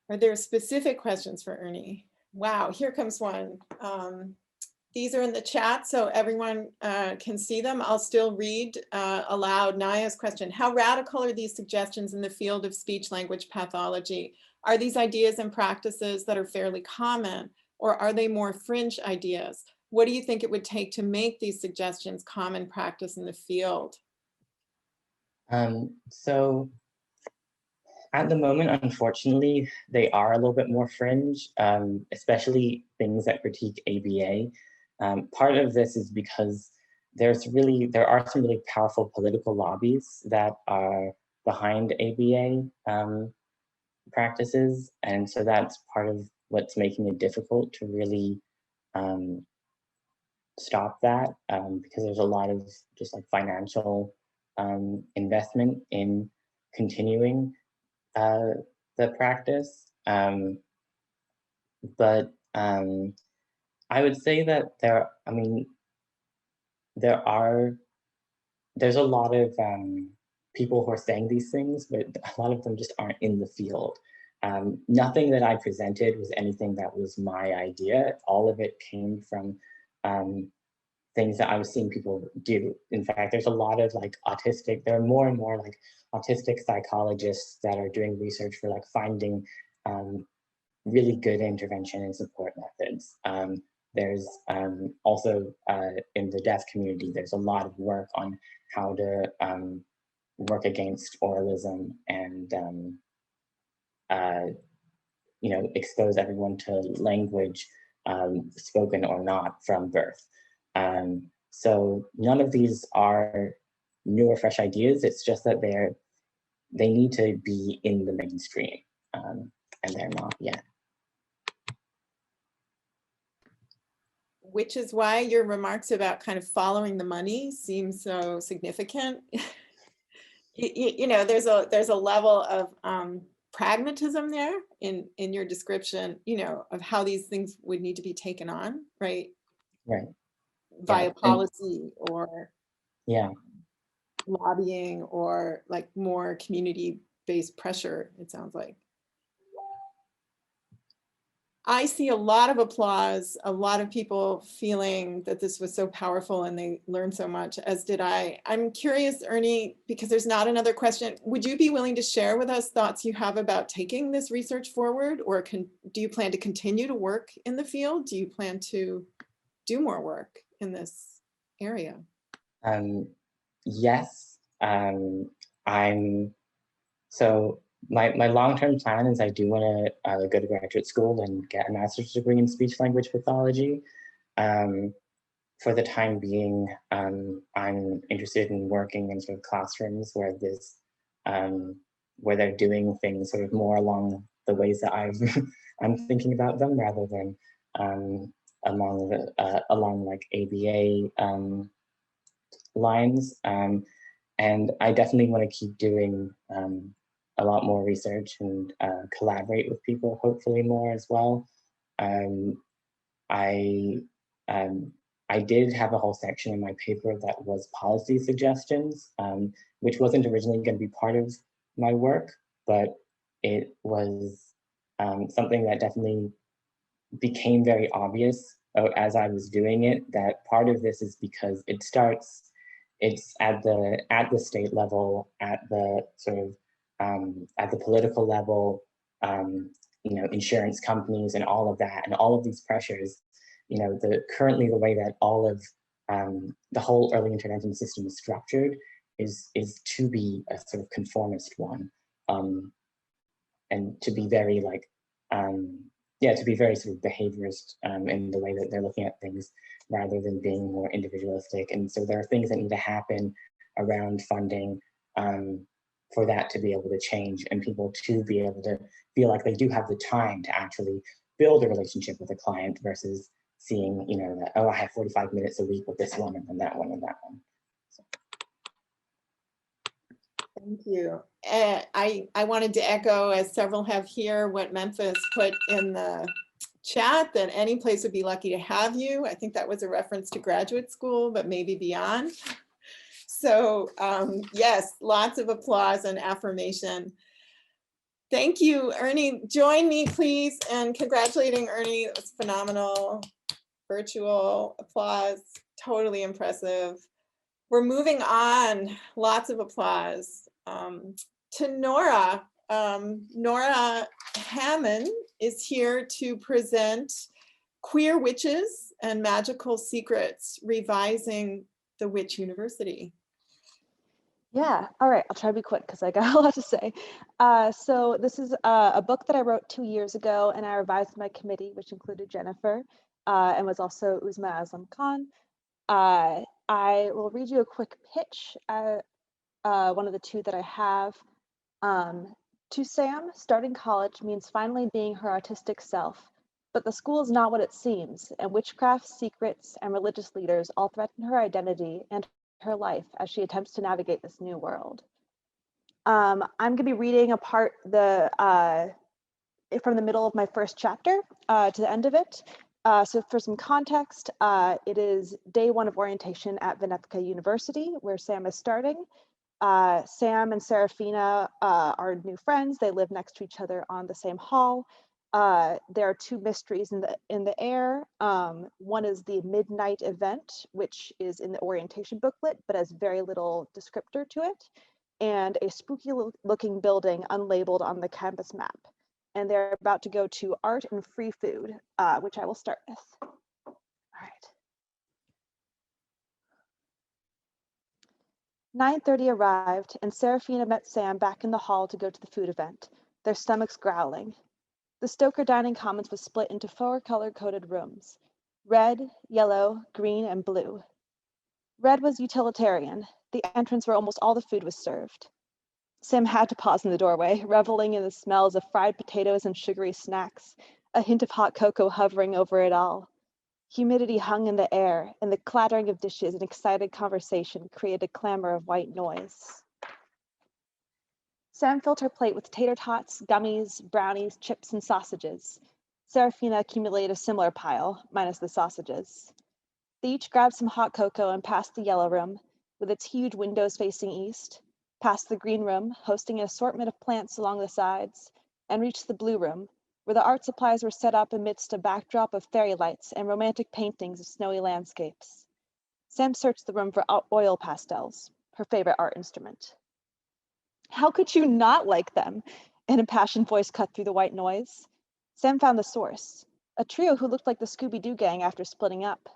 Are there specific questions for Ernie? Wow, here comes one. These are in the chat so everyone can see them. I'll still read aloud Naya's question. How radical are these suggestions in the field of speech language pathology? Are these ideas and practices that are fairly common, or are they more fringe ideas? What do you think it would take to make these suggestions common practice in the field? So at the moment, unfortunately, they are a little bit more fringe, especially things that critique ABA. Part of this is because there are some really powerful political lobbies that are behind ABA practices, and so that's part of what's making it difficult to really stop that, because there's a lot of just like financial investment in continuing the practice. But I would say that there's a lot of people who are saying these things, but a lot of them just aren't in the field. Nothing that I presented was anything that was my idea. All of it came from things that I was seeing people do. In fact, there's a lot of there are more and more like autistic psychologists that are doing research for like finding really good intervention and support methods. There's also in the deaf community, there's a lot of work on how to work against oralism and expose everyone to language, spoken or not, from birth. So none of these are new or fresh ideas. It's just that they need to be in the mainstream, and they're not yet. Which is why your remarks about kind of following the money seem so significant. There's a level of pragmatism there in your description, of how these things would need to be taken on, right? Right. Via policy or yeah, lobbying or like more community-based pressure, it sounds like. I see a lot of applause, a lot of people feeling that this was so powerful and they learned so much, as did I. I'm curious, Ernie, because there's not another question, would you be willing to share with us thoughts you have about taking this research forward, or do you plan to continue to work in the field? Do you plan to do more work in this area? Yes, my long-term plan is I do want to go to graduate school and get a master's degree in speech language pathology. For the time being, I'm interested in working in sort of classrooms where they're doing things sort of more along the ways that I'm thinking about them, rather than along like ABA lines. And I definitely want to keep doing a lot more research and collaborate with people, hopefully more as well. I did have a whole section in my paper that was policy suggestions, which wasn't originally going to be part of my work, but it was something that definitely became very obvious as I was doing it, that part of this is because it starts it's at the state level, at the sort of at the political level, insurance companies and all of that, and all of these pressures. Currently the way that all of the whole early intervention system is structured is to be a sort of conformist one, and to be very to be very sort of behaviorist in the way that they're looking at things, rather than being more individualistic. And so there are things that need to happen around funding for that to be able to change, and people to be able to feel like they do have the time to actually build a relationship with a client, versus seeing, that, oh, I have 45 minutes a week with this one and then that one and that one. So. Thank you. I wanted to echo, as several have here, what Memphis put in the chat, that any place would be lucky to have you. I think that was a reference to graduate school, but maybe beyond. So yes, lots of applause and affirmation. Thank you, Ernie. Join me, please, in congratulating Ernie. It was phenomenal. Virtual applause, totally impressive. We're moving on, lots of applause, to Nora. Nora Hammond is here to present Queer Witches and Magical Secrets, Revising the Witch University. Yeah, all right, I'll try to be quick because I got a lot to say. So this is a book that I wrote 2 years ago, and I revised my committee, which included Jennifer, and was also Uzma Aslam Khan. I will read you a quick pitch, one of the two that I have. To Sam, starting college means finally being her artistic self, but the school is not what it seems, and witchcraft, secrets, and religious leaders all threaten her identity and her life as she attempts to navigate this new world. I'm going to be reading a part from the middle of my first chapter to the end of it. So for some context, it is day 1 of orientation at Unethical University, where Sam is starting. Sam and Serafina are new friends. They live next to each other on the same hall. There are 2 mysteries in the air. One is the midnight event, which is in the orientation booklet, but has very little descriptor to it, and a spooky looking building unlabeled on the campus map. And they're about to go to art and free food, which I will start with. All right. 9:30 arrived, and Serafina met Sam back in the hall to go to the food event, their stomachs growling. The Stoker Dining Commons was split into 4 color-coded rooms: red, yellow, green, and blue. Red was utilitarian, the entrance where almost all the food was served. Sam had to pause in the doorway, reveling in the smells of fried potatoes and sugary snacks, a hint of hot cocoa hovering over it all. Humidity hung in the air, and the clattering of dishes and excited conversation created a clamor of white noise. Sam filled her plate with tater tots, gummies, brownies, chips, and sausages. Serafina accumulated a similar pile, minus the sausages. They each grabbed some hot cocoa and passed the yellow room, with its huge windows facing east, past the green room, hosting an assortment of plants along the sides, and reached the blue room, where the art supplies were set up amidst a backdrop of fairy lights and romantic paintings of snowy landscapes. Sam searched the room for oil pastels, her favorite art instrument. How could you not like them? An impassioned voice cut through the white noise. Sam found the source, a trio who looked like the Scooby-Doo gang after splitting up.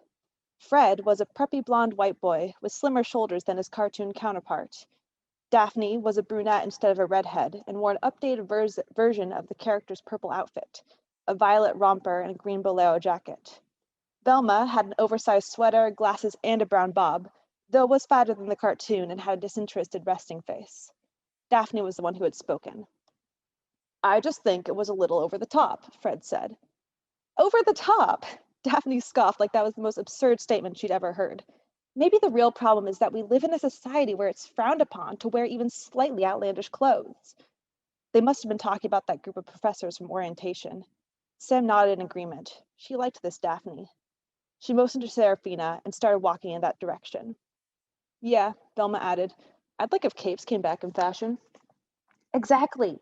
Fred was a preppy blonde white boy with slimmer shoulders than his cartoon counterpart. Daphne was a brunette instead of a redhead and wore an updated version of the character's purple outfit, a violet romper and a green bolero jacket. Velma had an oversized sweater, glasses, and a brown bob, though was fatter than the cartoon and had a disinterested resting face. Daphne was the one who had spoken. I just think it was a little over the top, Fred said. Over the top? Daphne scoffed like that was the most absurd statement she'd ever heard. Maybe the real problem is that we live in a society where it's frowned upon to wear even slightly outlandish clothes. They must have been talking about that group of professors from orientation. Sam nodded in agreement. She liked this Daphne. She motioned to Serafina and started walking in that direction. Yeah, Velma added. I'd like if capes came back in fashion. Exactly.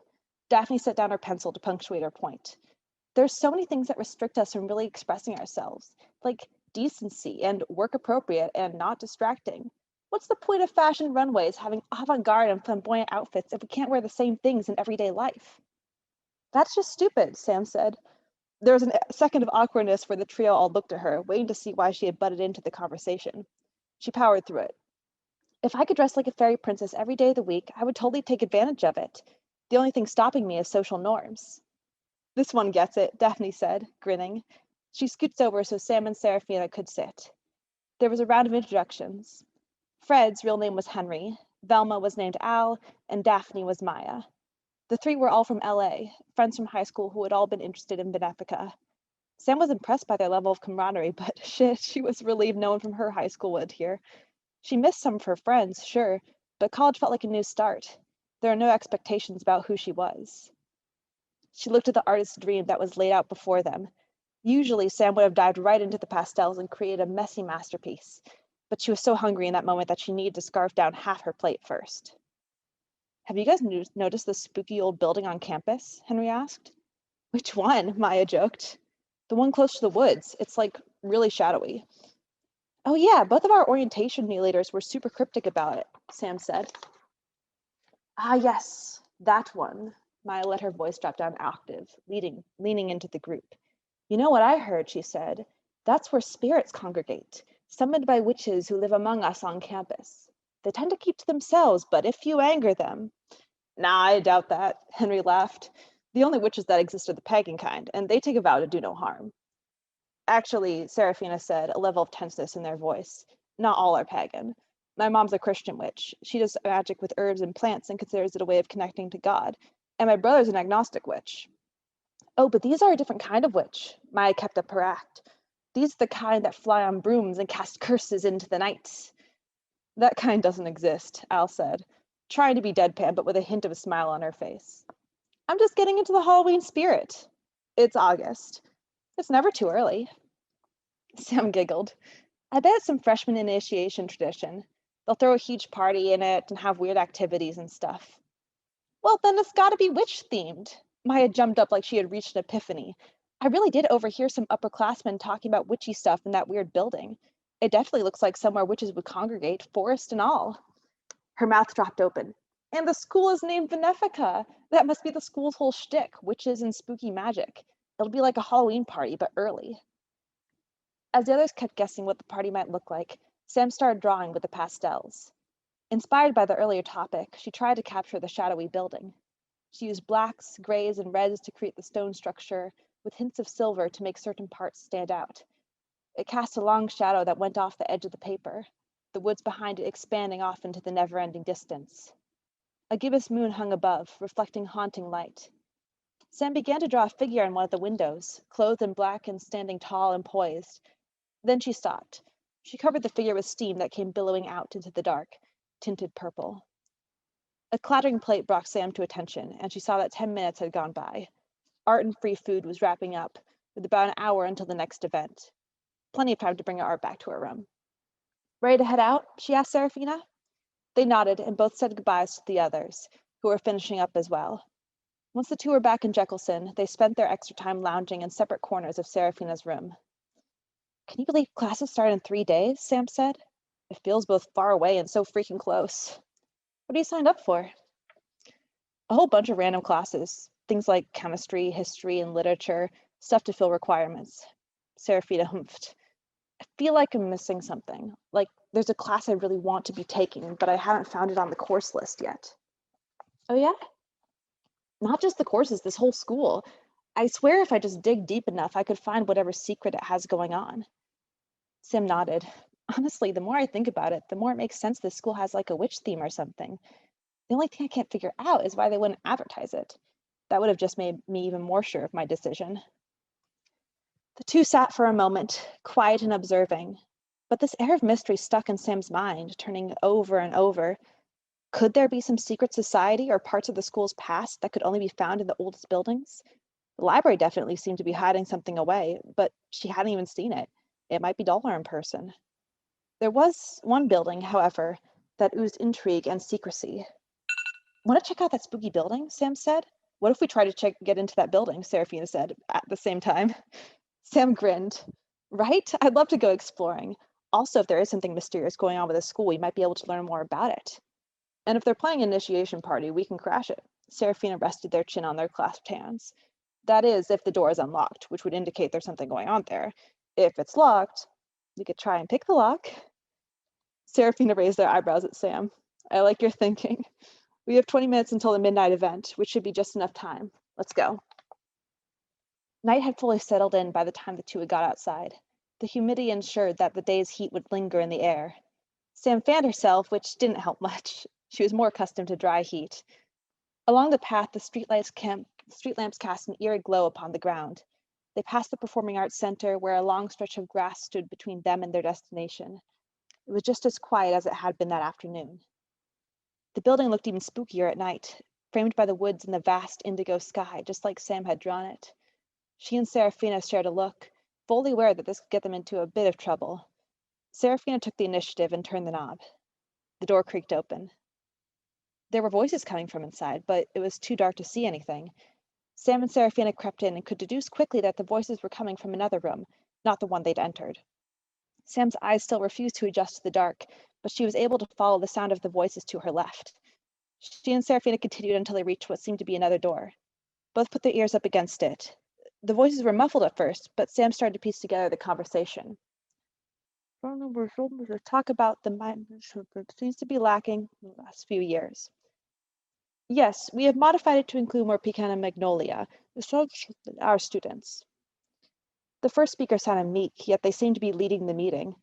Daphne set down her pencil to punctuate her point. There's so many things that restrict us from really expressing ourselves, like decency and work appropriate and not distracting. What's the point of fashion runways having avant-garde and flamboyant outfits if we can't wear the same things in everyday life? That's just stupid, Sam said. There was a second of awkwardness where the trio all looked at her, waiting to see why she had butted into the conversation. She powered through it. If I could dress like a fairy princess every day of the week, I would totally take advantage of it. The only thing stopping me is social norms. This one gets it, Daphne said, grinning. She scoots over so Sam and Serafina could sit. There was a round of introductions. Fred's real name was Henry, Velma was named Al, and Daphne was Maya. The three were all from LA, friends from high school who had all been interested in Benefica. Sam was impressed by their level of camaraderie, but shit, she was relieved no one from her high school would here. She missed some of her friends, sure, but college felt like a new start. There are no expectations about who she was. She looked at the artist's dream that was laid out before them. Usually, Sam would have dived right into the pastels and created a messy masterpiece, but she was so hungry in that moment that she needed to scarf down half her plate first. Have you guys noticed the spooky old building on campus? Henry asked. Which one? Maya joked. The one close to the woods. It's like really shadowy. Oh yeah, both of our orientation leaders were super cryptic about it, Sam said. Ah yes, that one. Maya let her voice drop down octave, leaning into the group. You know what I heard, she said. That's where spirits congregate, summoned by witches who live among us on campus. They tend to keep to themselves, but if you anger them... Nah, I doubt that, Henry laughed. The only witches that exist are the pagan kind, and they take a vow to do no harm. Actually, Serafina said, a level of tenseness in their voice. Not all are pagan. My mom's a Christian witch. She does magic with herbs and plants and considers it a way of connecting to God. And my brother's an agnostic witch. Oh, but these are a different kind of witch. Maya kept up her act. These are the kind that fly on brooms and cast curses into the night. That kind doesn't exist, Al said, trying to be deadpan, but with a hint of a smile on her face. I'm just getting into the Halloween spirit. It's August. It's never too early. Sam giggled. I bet it's some freshman initiation tradition. They'll throw a huge party in it and have weird activities and stuff. Well, then it's gotta be witch-themed. Maya jumped up like she had reached an epiphany. I really did overhear some upperclassmen talking about witchy stuff in that weird building. It definitely looks like somewhere witches would congregate, forest and all. Her mouth dropped open. And the school is named Benefica. That must be the school's whole shtick, witches and spooky magic. It'll be like a Halloween party, but early. As the others kept guessing what the party might look like, Sam started drawing with the pastels. Inspired by the earlier topic, she tried to capture the shadowy building. She used blacks, grays, and reds to create the stone structure, with hints of silver to make certain parts stand out. It cast a long shadow that went off the edge of the paper, the woods behind it expanding off into the never-ending distance. A gibbous moon hung above, reflecting haunting light. Sam began to draw a figure in one of the windows, clothed in black and standing tall and poised. Then she stopped. She covered the figure with steam that came billowing out into the dark, tinted purple. A clattering plate brought Sam to attention, and she saw that 10 minutes had gone by. Art and free food was wrapping up, with about an hour until the next event. Plenty of time to bring her art back to her room. Ready to head out? She asked Serafina. They nodded and both said goodbyes to the others, who were finishing up as well. Once the two were back in Jekyllson, they spent their extra time lounging in separate corners of Serafina's room. Can you believe classes start in 3 days? Sam said. It feels both far away and so freaking close. What are you signed up for? A whole bunch of random classes, things like chemistry, history, and literature, stuff to fill requirements. Serafina humphed. I feel like I'm missing something. Like there's a class I really want to be taking, but I haven't found it on the course list yet. Oh yeah? Not just the courses, this whole school. I swear if I just dig deep enough, I could find whatever secret it has going on. Sam nodded. Honestly, the more I think about it, the more it makes sense this school has like a witch theme or something. The only thing I can't figure out is why they wouldn't advertise it. That would have just made me even more sure of my decision. The two sat for a moment, quiet and observing, but this air of mystery stuck in Sam's mind, turning over and over. Could there be some secret society or parts of the school's past that could only be found in the oldest buildings? The library definitely seemed to be hiding something away, but she hadn't even seen it. It might be Dollar in person. There was one building, however, that oozed intrigue and secrecy. Want to check out that spooky building? Sam said. What if we try to get into that building? Serafina said at the same time. Sam grinned. Right? I'd love to go exploring. Also, if there is something mysterious going on with the school, we might be able to learn more about it. And if they're planning an initiation party, we can crash it. Serafina rested their chin on their clasped hands. That is, if the door is unlocked, which would indicate there's something going on there. If it's locked, we could try and pick the lock. Serafina raised their eyebrows at Sam. I like your thinking. We have 20 minutes until the midnight event, which should be just enough time. Let's go. Night had fully settled in by the time the two had got outside. The humidity ensured that the day's heat would linger in the air. Sam fanned herself, which didn't help much. She was more accustomed to dry heat. Along the path, the street lamps cast an eerie glow upon the ground. They passed the Performing Arts Center, where a long stretch of grass stood between them and their destination. It was just as quiet as it had been that afternoon. The building looked even spookier at night, framed by the woods and the vast indigo sky, just like Sam had drawn it. She and Serafina shared a look, fully aware that this could get them into a bit of trouble. Serafina took the initiative and turned the knob. The door creaked open. There were voices coming from inside, but it was too dark to see anything. Sam and Serafina crept in and could deduce quickly that the voices were coming from another room, not the one they'd entered. Sam's eyes still refused to adjust to the dark, but she was able to follow the sound of the voices to her left. She and Serafina continued until they reached what seemed to be another door. Both put their ears up against it. The voices were muffled at first, but Sam started to piece together the conversation. Talk about the mind seems to be lacking in the last few years. Yes, we have modified it to include more pecan and magnolia, our students. The first speaker sounded meek, yet they seemed to be leading the meeting.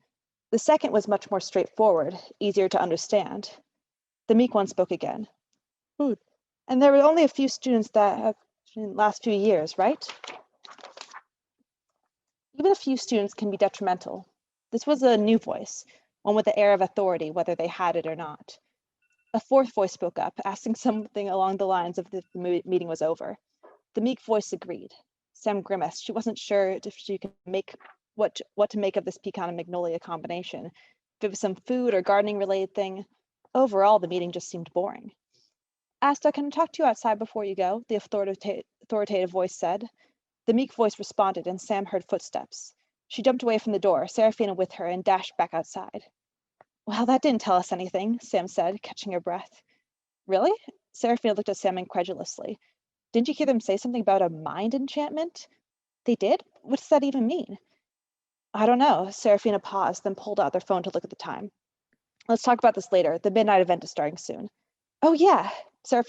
The second was much more straightforward, easier to understand. The meek one spoke again. Food. And there were only a few students that have in the last few years, right? Even a few students can be detrimental. This was a new voice, one with the air of authority, whether they had it or not. A fourth voice spoke up, asking something along the lines of if the meeting was over. The meek voice agreed. Sam grimaced. She wasn't sure if she could make what to make of this pecan and magnolia combination. If it was some food or gardening related thing. Overall, the meeting just seemed boring. Asta, can I talk to you outside before you go? The authoritative voice said. The meek voice responded, and Sam heard footsteps. She jumped away from the door, Serafina with her, and dashed back outside. Well, that didn't tell us anything, Sam said, catching her breath. Really? Serafina looked at Sam incredulously. Didn't you hear them say something about a mind enchantment? They did? What does that even mean? I don't know. Serafina paused, then pulled out their phone to look at the time. Let's talk about this later. The midnight event is starting soon. Oh, yeah. Sam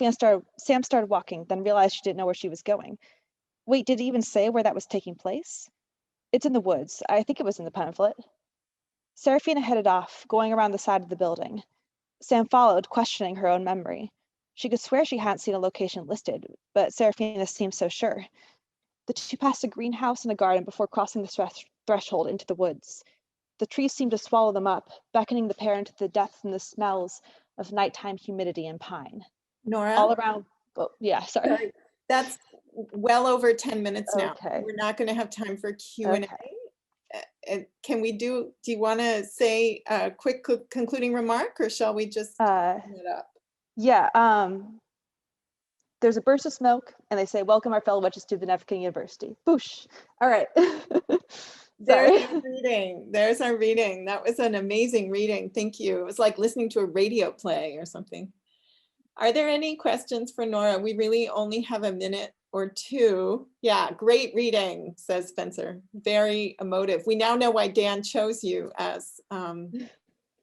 started walking, then realized she didn't know where she was going. Wait, did it even say where that was taking place? It's in the woods. I think it was in the pamphlet. Serafina headed off, going around the side of the building. Sam followed, questioning her own memory. She could swear she hadn't seen a location listed, but Serafina seemed so sure. The two passed a greenhouse and a garden before crossing the threshold into the woods. The trees seemed to swallow them up, beckoning the pair into the depths and the smells of nighttime humidity and pine. Nora? All around, oh, yeah, sorry. That's well over 10 minutes now. Okay. We're not going to have time for Q&A. Okay. Can we do you want to say a quick concluding remark, or shall we just sum it up? Yeah, there's a burst of smoke and they say, welcome our fellow witches to Unethical University. Boosh. All right. There's our reading. There's our reading. That was an amazing reading. Thank you. It was like listening to a radio play or something. Are there any questions for Nora? We really only have a minute or two. Yeah, great reading, says Spencer. Very emotive. We now know why Dan chose you as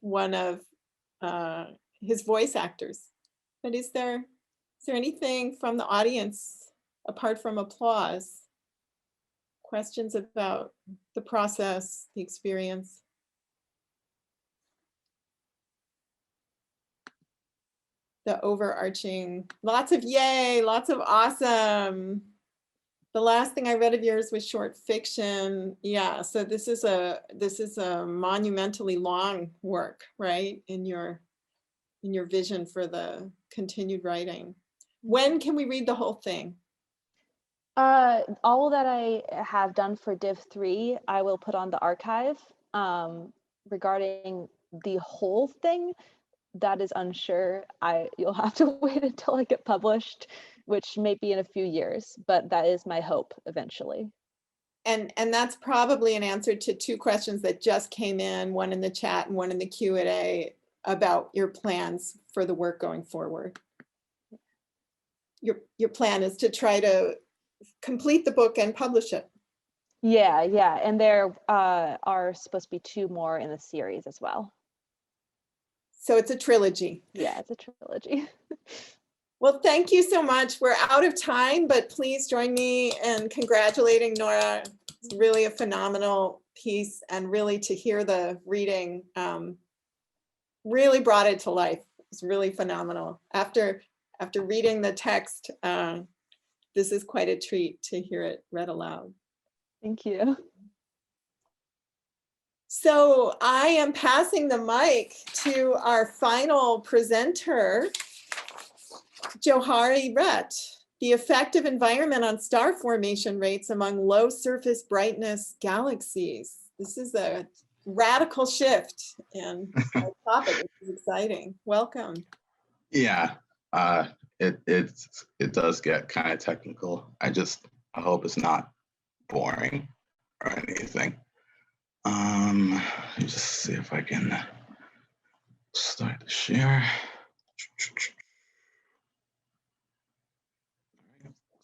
one of his voice actors. But is there anything from the audience apart from applause? Questions about the process, the experience? The overarching, lots of yay, lots of awesome. The last thing I read of yours was short fiction. Yeah, so this is a monumentally long work, right? In your vision for the continued writing. When can we read the whole thing? All that I have done for Div 3, I will put on the archive. Regarding the whole thing, that is unsure. You'll have to wait until I get published, which may be in a few years, but that is my hope eventually. and that's probably an answer to two questions that just came in, one in the chat and one in the Q&A, about your plans for the work going forward. Your plan is to try to complete the book and publish it. Yeah, yeah, and there are supposed to be 2 more in the series as well. So it's a trilogy. Yeah, it's a trilogy. Well, thank you so much. We're out of time, but please join me in congratulating Nora. It's really a phenomenal piece, and really to hear the reading really brought it to life. It's really phenomenal. After reading the text, this is quite a treat to hear it read aloud. Thank you. So I am passing the mic to our final presenter, Johari Rett, the effect of environment on star formation rates among low surface brightness galaxies. This is a radical shift in our topic, which is exciting. Welcome. Yeah, it does get kind of technical. I hope it's not boring or anything. Let me just see if I can start the share.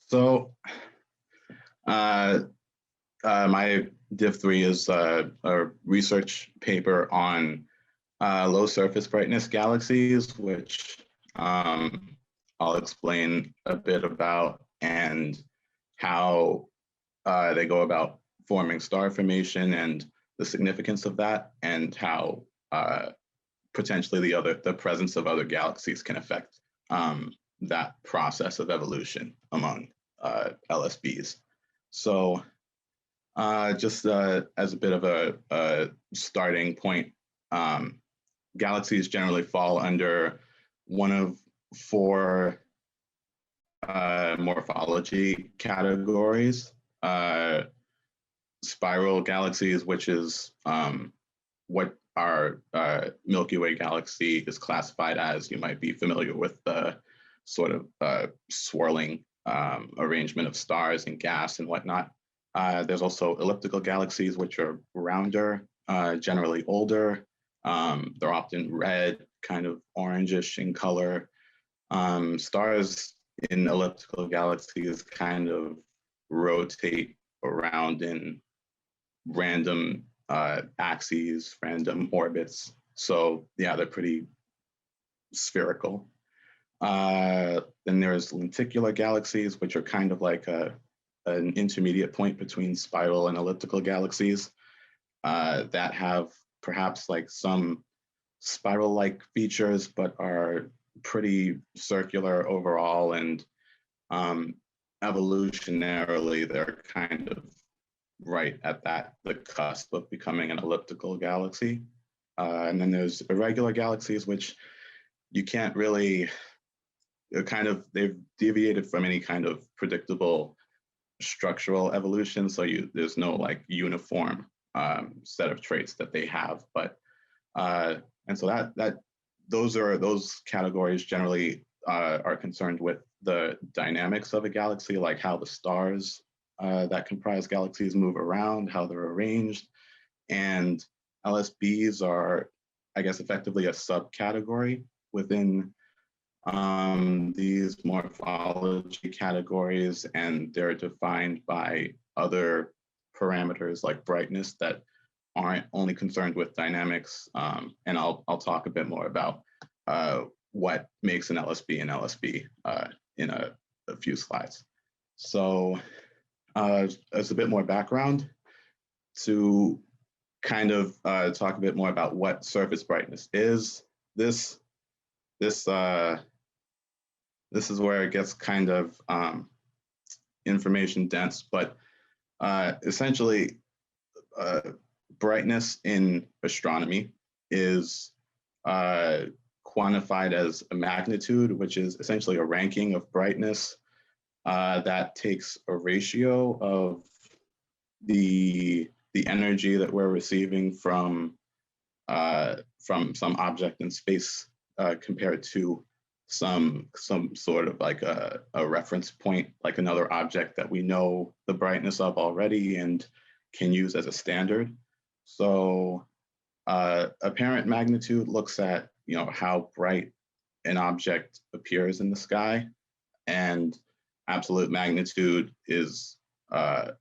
So, my Div 3 is a research paper on low surface brightness galaxies, which I'll explain a bit about, and how they go about forming star formation and the significance of that, and how potentially the presence of other galaxies can affect that process of evolution among LSBs. So just as a bit of a starting point, galaxies generally fall under one of 4 morphology categories. Spiral galaxies, which is what our Milky Way galaxy is classified as. You might be familiar with the sort of swirling arrangement of stars and gas and whatnot. There's also elliptical galaxies, which are rounder, generally older. They're often red, kind of orangish in color. Stars in elliptical galaxies kind of rotate around in random axes, random orbits. So yeah, they're pretty spherical. Then there's lenticular galaxies, which are kind of like an intermediate point between spiral and elliptical galaxies that have perhaps like some spiral-like features, but are pretty circular overall, and evolutionarily they're kind of right at the cusp of becoming an elliptical galaxy. And then there's irregular galaxies, which you can't really they've deviated from any kind of predictable structural evolution, so there's no like uniform set of traits that they have. But and so those categories generally are concerned with the dynamics of a galaxy, like how the stars that comprise galaxies move around, how they're arranged. And LSBs are, I guess, effectively a subcategory within these morphology categories, and they're defined by other parameters like brightness that aren't only concerned with dynamics. And I'll talk a bit more about what makes an LSB in a few slides. So as a bit more background, to kind of talk a bit more about what surface brightness is, this is where it gets kind of information dense, but essentially brightness in astronomy is quantified as a magnitude, which is essentially a ranking of brightness that takes a ratio of the energy that we're receiving from some object in space compared to some sort of like a reference point, like another object that we know the brightness of already and can use as a standard. So apparent magnitude looks at, how bright an object appears in the sky, and absolute magnitude is a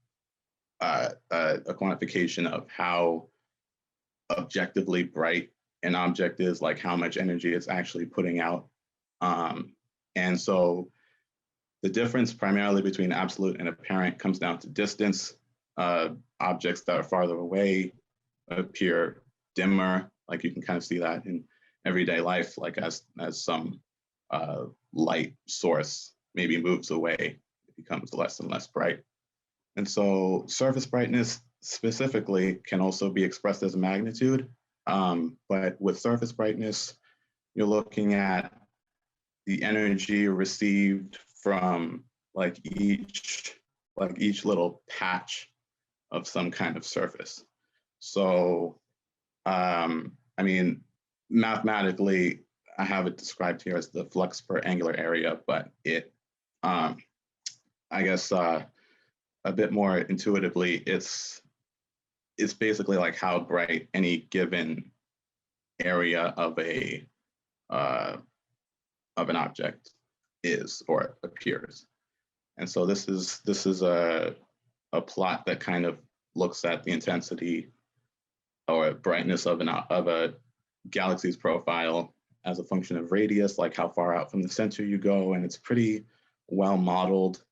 quantification of how objectively bright an object is, like how much energy it's actually putting out. And so the difference primarily between absolute and apparent comes down to distance. Objects that are farther away appear dimmer, like you can kind of see that in everyday life, like as some light source maybe moves away, it becomes less and less bright. And so surface brightness specifically can also be expressed as a magnitude, but with surface brightness, you're looking at the energy received from like each little patch of some kind of surface. So, I mean, mathematically, I have it described here as the flux per angular area, but it, I guess, a bit more intuitively, it's basically like how bright any given area of an object is or appears. And so this is a plot that kind of looks at the intensity or brightness of a galaxy's profile as a function of radius, like how far out from the center you go, and it's pretty well modeled.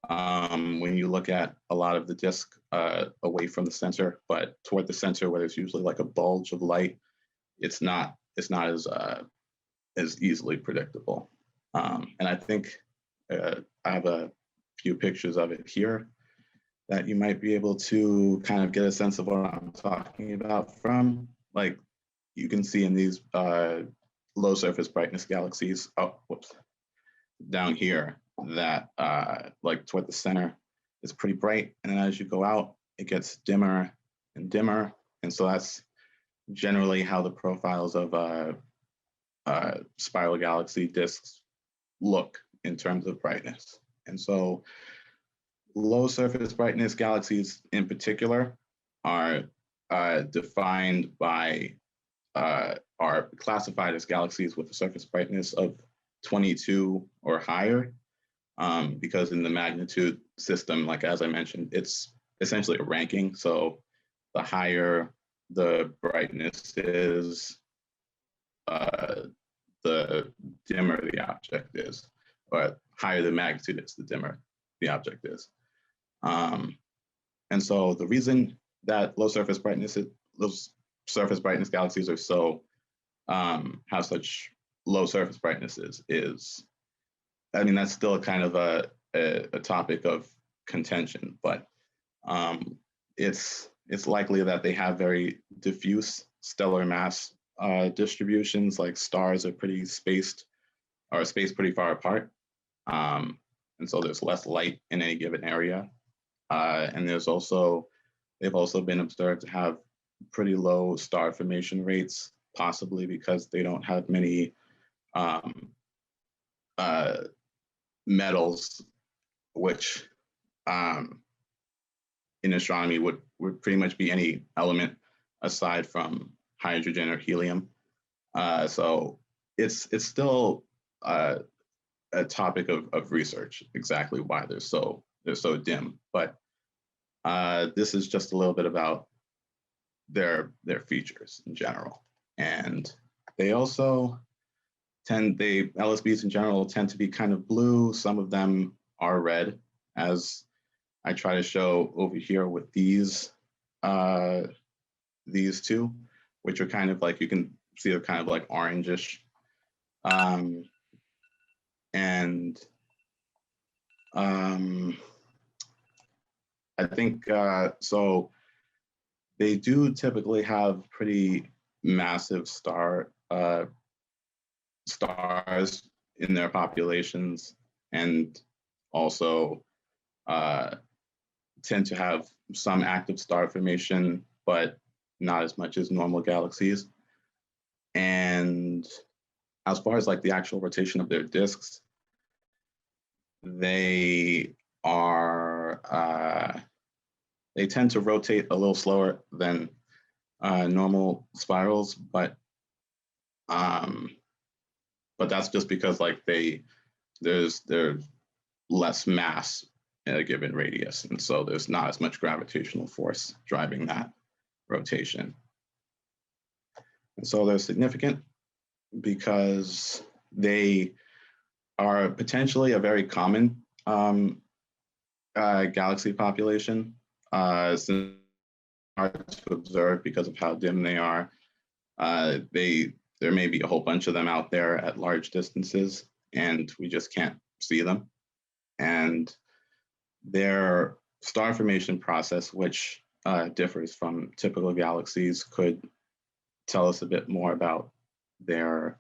When you look at a lot of the disk away from the center, but toward the center where there's usually like a bulge of light, it's not as easily predictable. And I think I have a few pictures of it here that you might be able to kind of get a sense of what I'm talking about from. Like you can see in these low surface brightness galaxies, down here, that like toward the center is pretty bright. And then as you go out, it gets dimmer and dimmer. And so that's generally how the profiles of spiral galaxy disks look in terms of brightness. And so low surface brightness galaxies in particular are defined by, are classified as galaxies with a surface brightness of 22 or higher, because in the magnitude system, like as I mentioned, it's essentially a ranking. So the higher the brightness is, the dimmer the object is, or higher the magnitude is, the dimmer the object is. And so the reason that those surface brightness galaxies are so have such low surface brightnesses is, I mean, that's still kind of a topic of contention, but it's likely that they have very diffuse stellar mass distributions, like stars are pretty spaced pretty far apart. And so there's less light in any given area. And they've also been observed to have pretty low star formation rates, possibly because they don't have many metals, which in astronomy would pretty much be any element aside from hydrogen or helium. So it's still a topic of research, exactly why they're so dim. But this is just a little bit about their features in general. And they also LSBs in general tend to be kind of blue. Some of them are red, as I try to show over here with these two, which are kind of like, you can see they're kind of like orangish. I think, so they do typically have pretty massive stars in their populations, and also tend to have some active star formation, but not as much as normal galaxies. And as far as like the actual rotation of their disks, they tend to rotate a little slower than normal spirals, but that's just because like there's less mass at a given radius, and so there's not as much gravitational force driving that rotation. And so they're significant because they are potentially a very common galaxy population. Since hard to observe because of how dim they are. There may be a whole bunch of them out there at large distances, and we just can't see them. And their star formation process, which differs from typical galaxies, could tell us a bit more about their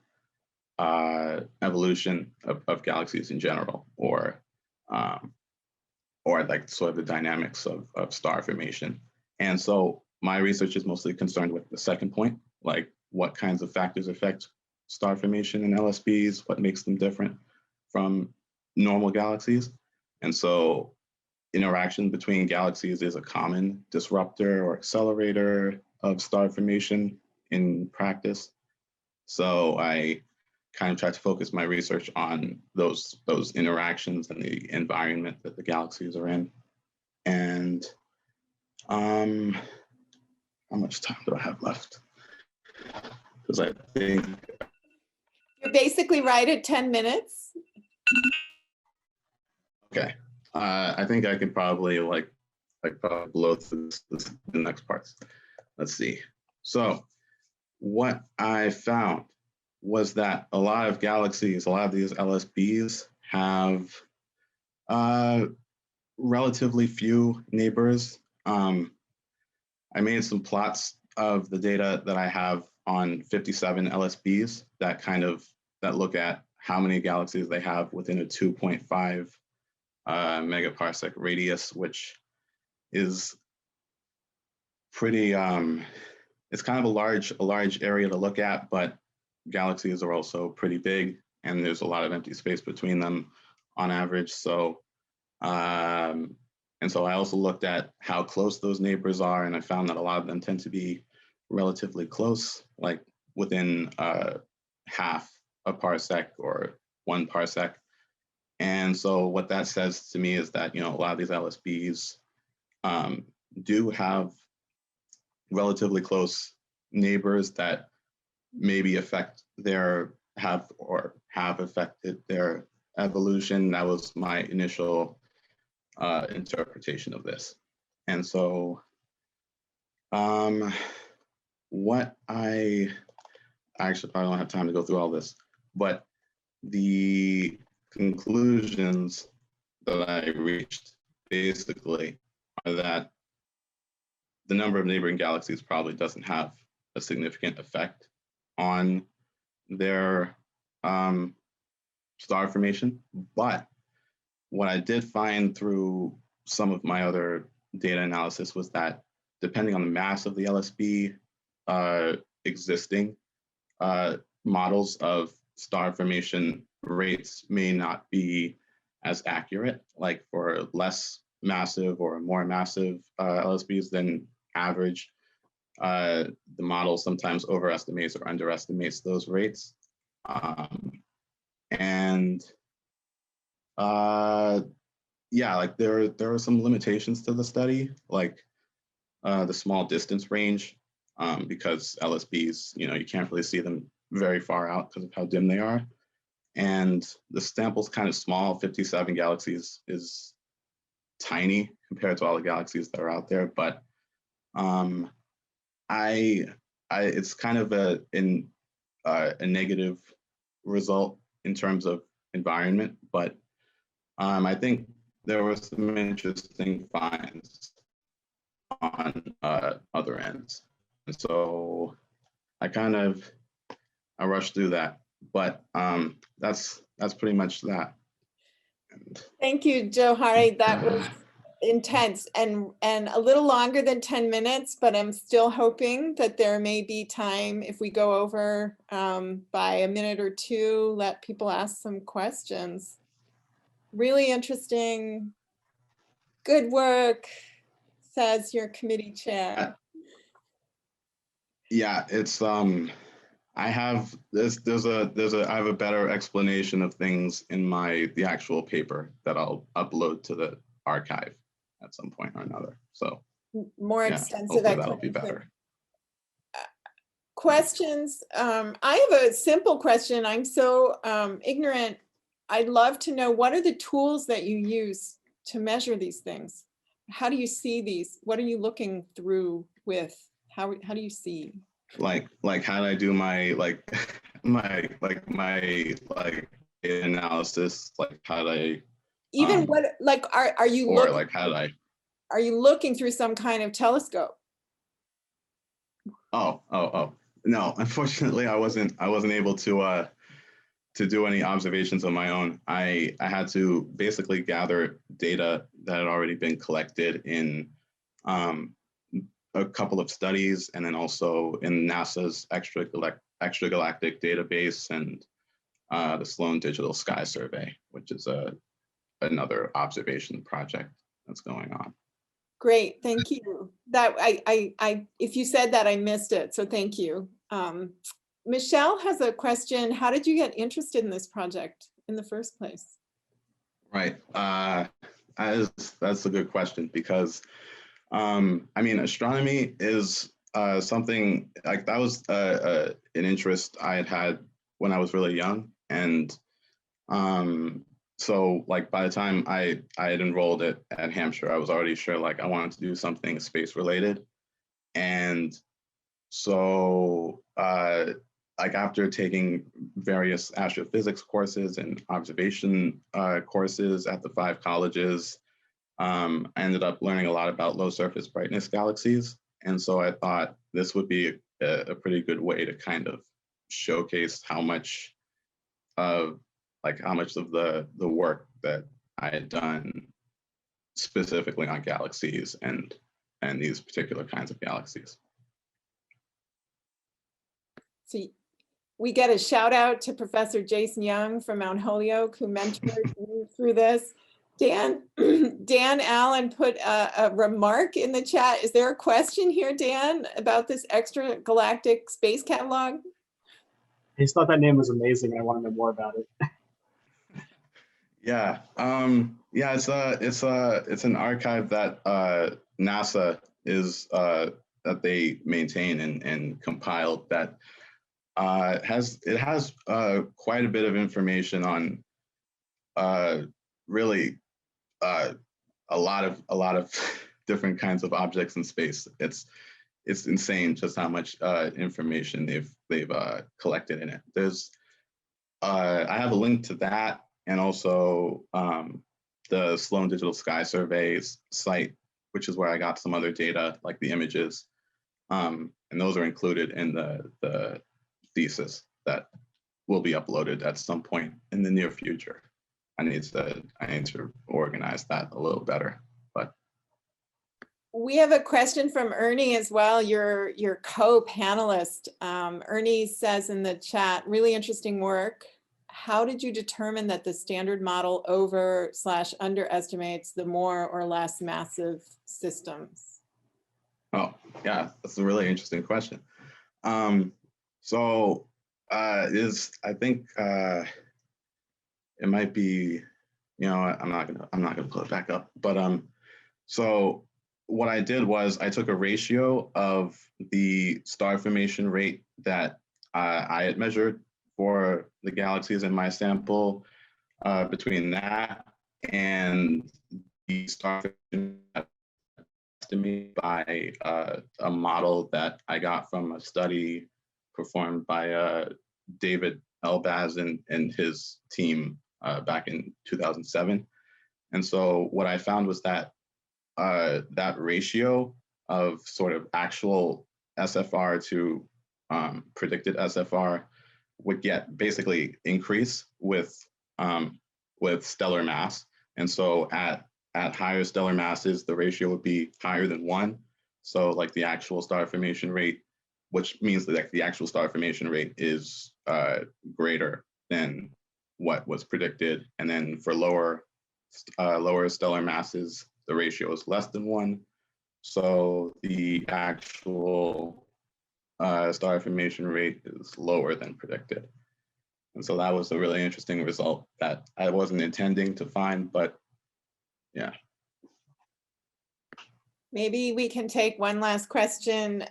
evolution of galaxies in general, or like sort of the dynamics of star formation. And so my research is mostly concerned with the second point, like what kinds of factors affect star formation in LSBs, what makes them different from normal galaxies. And so interaction between galaxies is a common disruptor or accelerator of star formation in practice. So I kind of try to focus my research on those interactions and the environment that the galaxies are in. And how much time do I have left? Because I think You're basically right at 10 minutes. okay. I think I could probably probably blow through the next parts. Let's see. So what I found was that a lot of galaxies, a lot of these LSBs have relatively few neighbors. I made some plots of the data that I have on 57 LSBs that look at how many galaxies they have within a 2.5 megaparsec radius, which is pretty, it's kind of a large area to look at, but galaxies are also pretty big and there's a lot of empty space between them on average. So, and so I also looked at how close those neighbors are, and I found that a lot of them tend to be relatively close, like within half a parsec or 1 parsec. And so what that says to me is that, a lot of these LSBs do have relatively close neighbors that maybe have affected their evolution. That was my initial interpretation of this. And so what I actually probably don't have time to go through all this, but the conclusions that I reached basically are that the number of neighboring galaxies probably doesn't have a significant effect on their star formation. But what I did find through some of my other data analysis was that depending on the mass of the LSB, existing models of star formation rates may not be as accurate, like for less massive or more massive LSBs than average. The model sometimes overestimates or underestimates those rates. Yeah, like there are some limitations to the study, like the small distance range, because LSBs, you can't really see them very far out because of how dim they are. And the sample's kind of small. 57 galaxies is tiny compared to all the galaxies that are out there. But it's kind of a negative result in terms of environment. But I think there were some interesting finds on other ends. And so I rushed through that, but that's pretty much that. Thank you, Johari. That was intense and a little longer than 10 minutes, but I'm still hoping that there may be time if we go over by a minute or two, let people ask some questions. Really interesting. Good work, says your committee chair. Yeah, it's I have I have a better explanation of things in the actual paper that I'll upload to the archive at some point or another. So More yeah, extensive hopefully that'll be explanation. better. Questions? I have a simple question. I'm so ignorant. I'd love to know, what are the tools that you use to measure these things? How do you see these? What are you looking through with? How do you see? Like how do I do my my data analysis? Like how do I Even what, like, are you or looking, like how do I are you looking through some kind of telescope? oh no, unfortunately I wasn't able to do any observations on my own. I had to basically gather data that had already been collected in a couple of studies, and then also in NASA's extragalactic database and the Sloan Digital Sky Survey, which is another observation project that's going on. Great, thank you. That if you said that, I missed it, so thank you. Michelle has a question. How did you get interested in this project in the first place? Right, that's a good question, because I mean, astronomy is something like that was an interest I had when I was really young, and so like by the time I had enrolled at Hampshire, I was already sure like I wanted to do something space related, and so like after taking various astrophysics courses and observation courses at the 5 colleges, I ended up learning a lot about low surface brightness galaxies. And so I thought this would be a pretty good way to kind of showcase how much of the work that I had done specifically on galaxies and these particular kinds of galaxies. See, we get a shout out to Professor Jason Young from Mount Holyoke, who mentored you through this. Dan Allen put a remark in the chat. Is there a question here, Dan, about this extragalactic space catalog? I just thought that name was amazing, and I want to know more about it. Yeah, yeah, it's an archive that NASA is that they maintain and compiled that has quite a bit of information on really a lot of different kinds of objects in space. It's insane just how much information they've collected in it. There's I have a link to that, and also the Sloan Digital Sky Survey's site, which is where I got some other data like the images, and those are included in the thesis that will be uploaded at some point in the near future. I need to organize that a little better, but. We have a question from Ernie as well, your co-panelist. Ernie says in the chat, really interesting work. How did you determine that the standard model over/underestimates the more or less massive systems? Oh, yeah, that's a really interesting question. So I think it might be, you know, I'm not gonna pull it back up, but so what I did was I took a ratio of the star formation rate that I had measured for the galaxies in my sample, between that and the star formation estimated by a model that I got from a study performed by David Elbaz and his team back in 2007. And so what I found was that that ratio of sort of actual SFR to predicted SFR would basically increase with stellar mass. And so at at higher stellar masses, the ratio would be higher than 1. So like the actual star formation rate, which means that the actual star formation rate is greater than what was predicted. And then for lower stellar masses, the ratio is less than 1. So the actual star formation rate is lower than predicted. And so that was a really interesting result that I wasn't intending to find, but yeah. Maybe we can take one last question.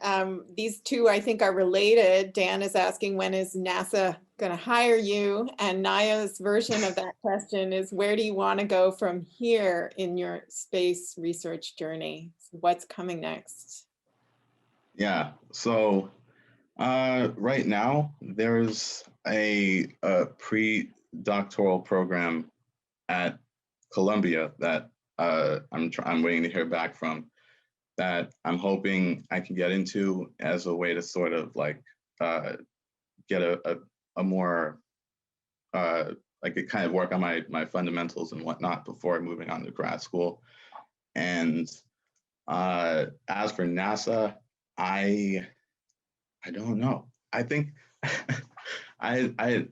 These two, I think, are related. Dan is asking, when is NASA going to hire you? And Naya's version of that question is, where do you want to go from here in your space research journey? What's coming next? Yeah, so right now, there's a pre-doctoral program at Columbia that I'm waiting to hear back from, that I'm hoping I can get into as a way to sort of like get a more like kind of work on my fundamentals and whatnot before moving on to grad school. And as for NASA, I don't know. I think I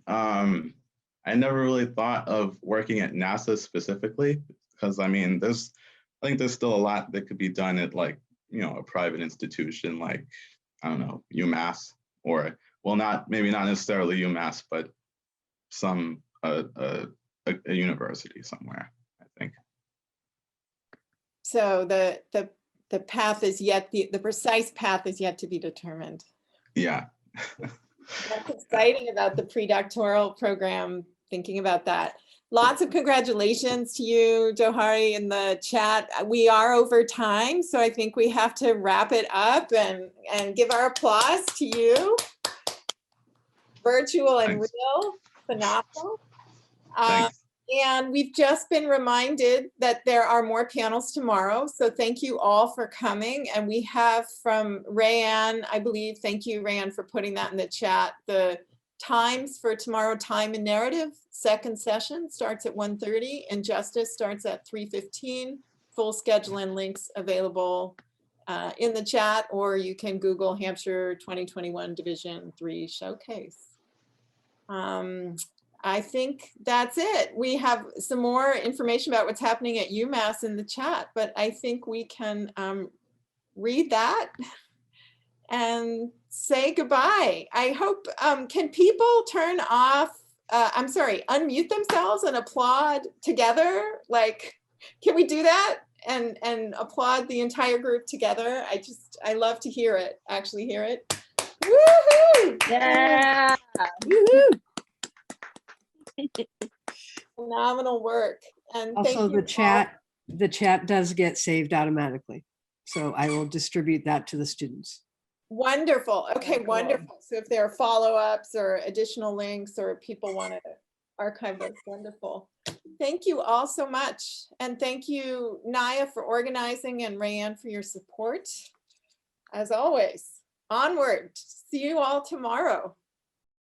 never really thought of working at NASA specifically, because I mean, I think there's still a lot that could be done at, like, you know, a private institution like, I don't know, UMass, or, well, maybe not necessarily UMass, but some a university somewhere, I think. So the path is yet, the precise path is yet to be determined. Yeah. That's exciting about the pre-doctoral program, thinking about that. Lots of congratulations to you, Johari, in the chat. We are over time, so I think we have to wrap it up and give our applause to you. Virtual and Thanks. real, phenomenal. Thanks. And we've just been reminded that there are more panels tomorrow. So thank you all for coming. And we have from Rayanne, I believe, thank you, Rayanne, for putting that in the chat. The times for tomorrow, time and narrative, second session starts at 1:30 and justice starts at 3:15. Full schedule and links available in the chat, or you can Google Hampshire 2021 Division 3 Showcase. I think that's it. We have some more information about what's happening at UMass in the chat, but I think we can read that and say goodbye. I hope, can people turn off, unmute themselves and applaud together? Like, can we do that and applaud the entire group together? I love to hear it, actually hear it. Woohoo! Yeah. Woohoo! Phenomenal work. And thank Also, you the chat does get saved automatically. So I will distribute that to the students. Wonderful. Okay, wonderful. So if there are follow-ups or additional links or people want to archive those, wonderful. Thank you all so much. And thank you, Naya, for organizing, and Rayanne for your support. As always, onward. See you all tomorrow.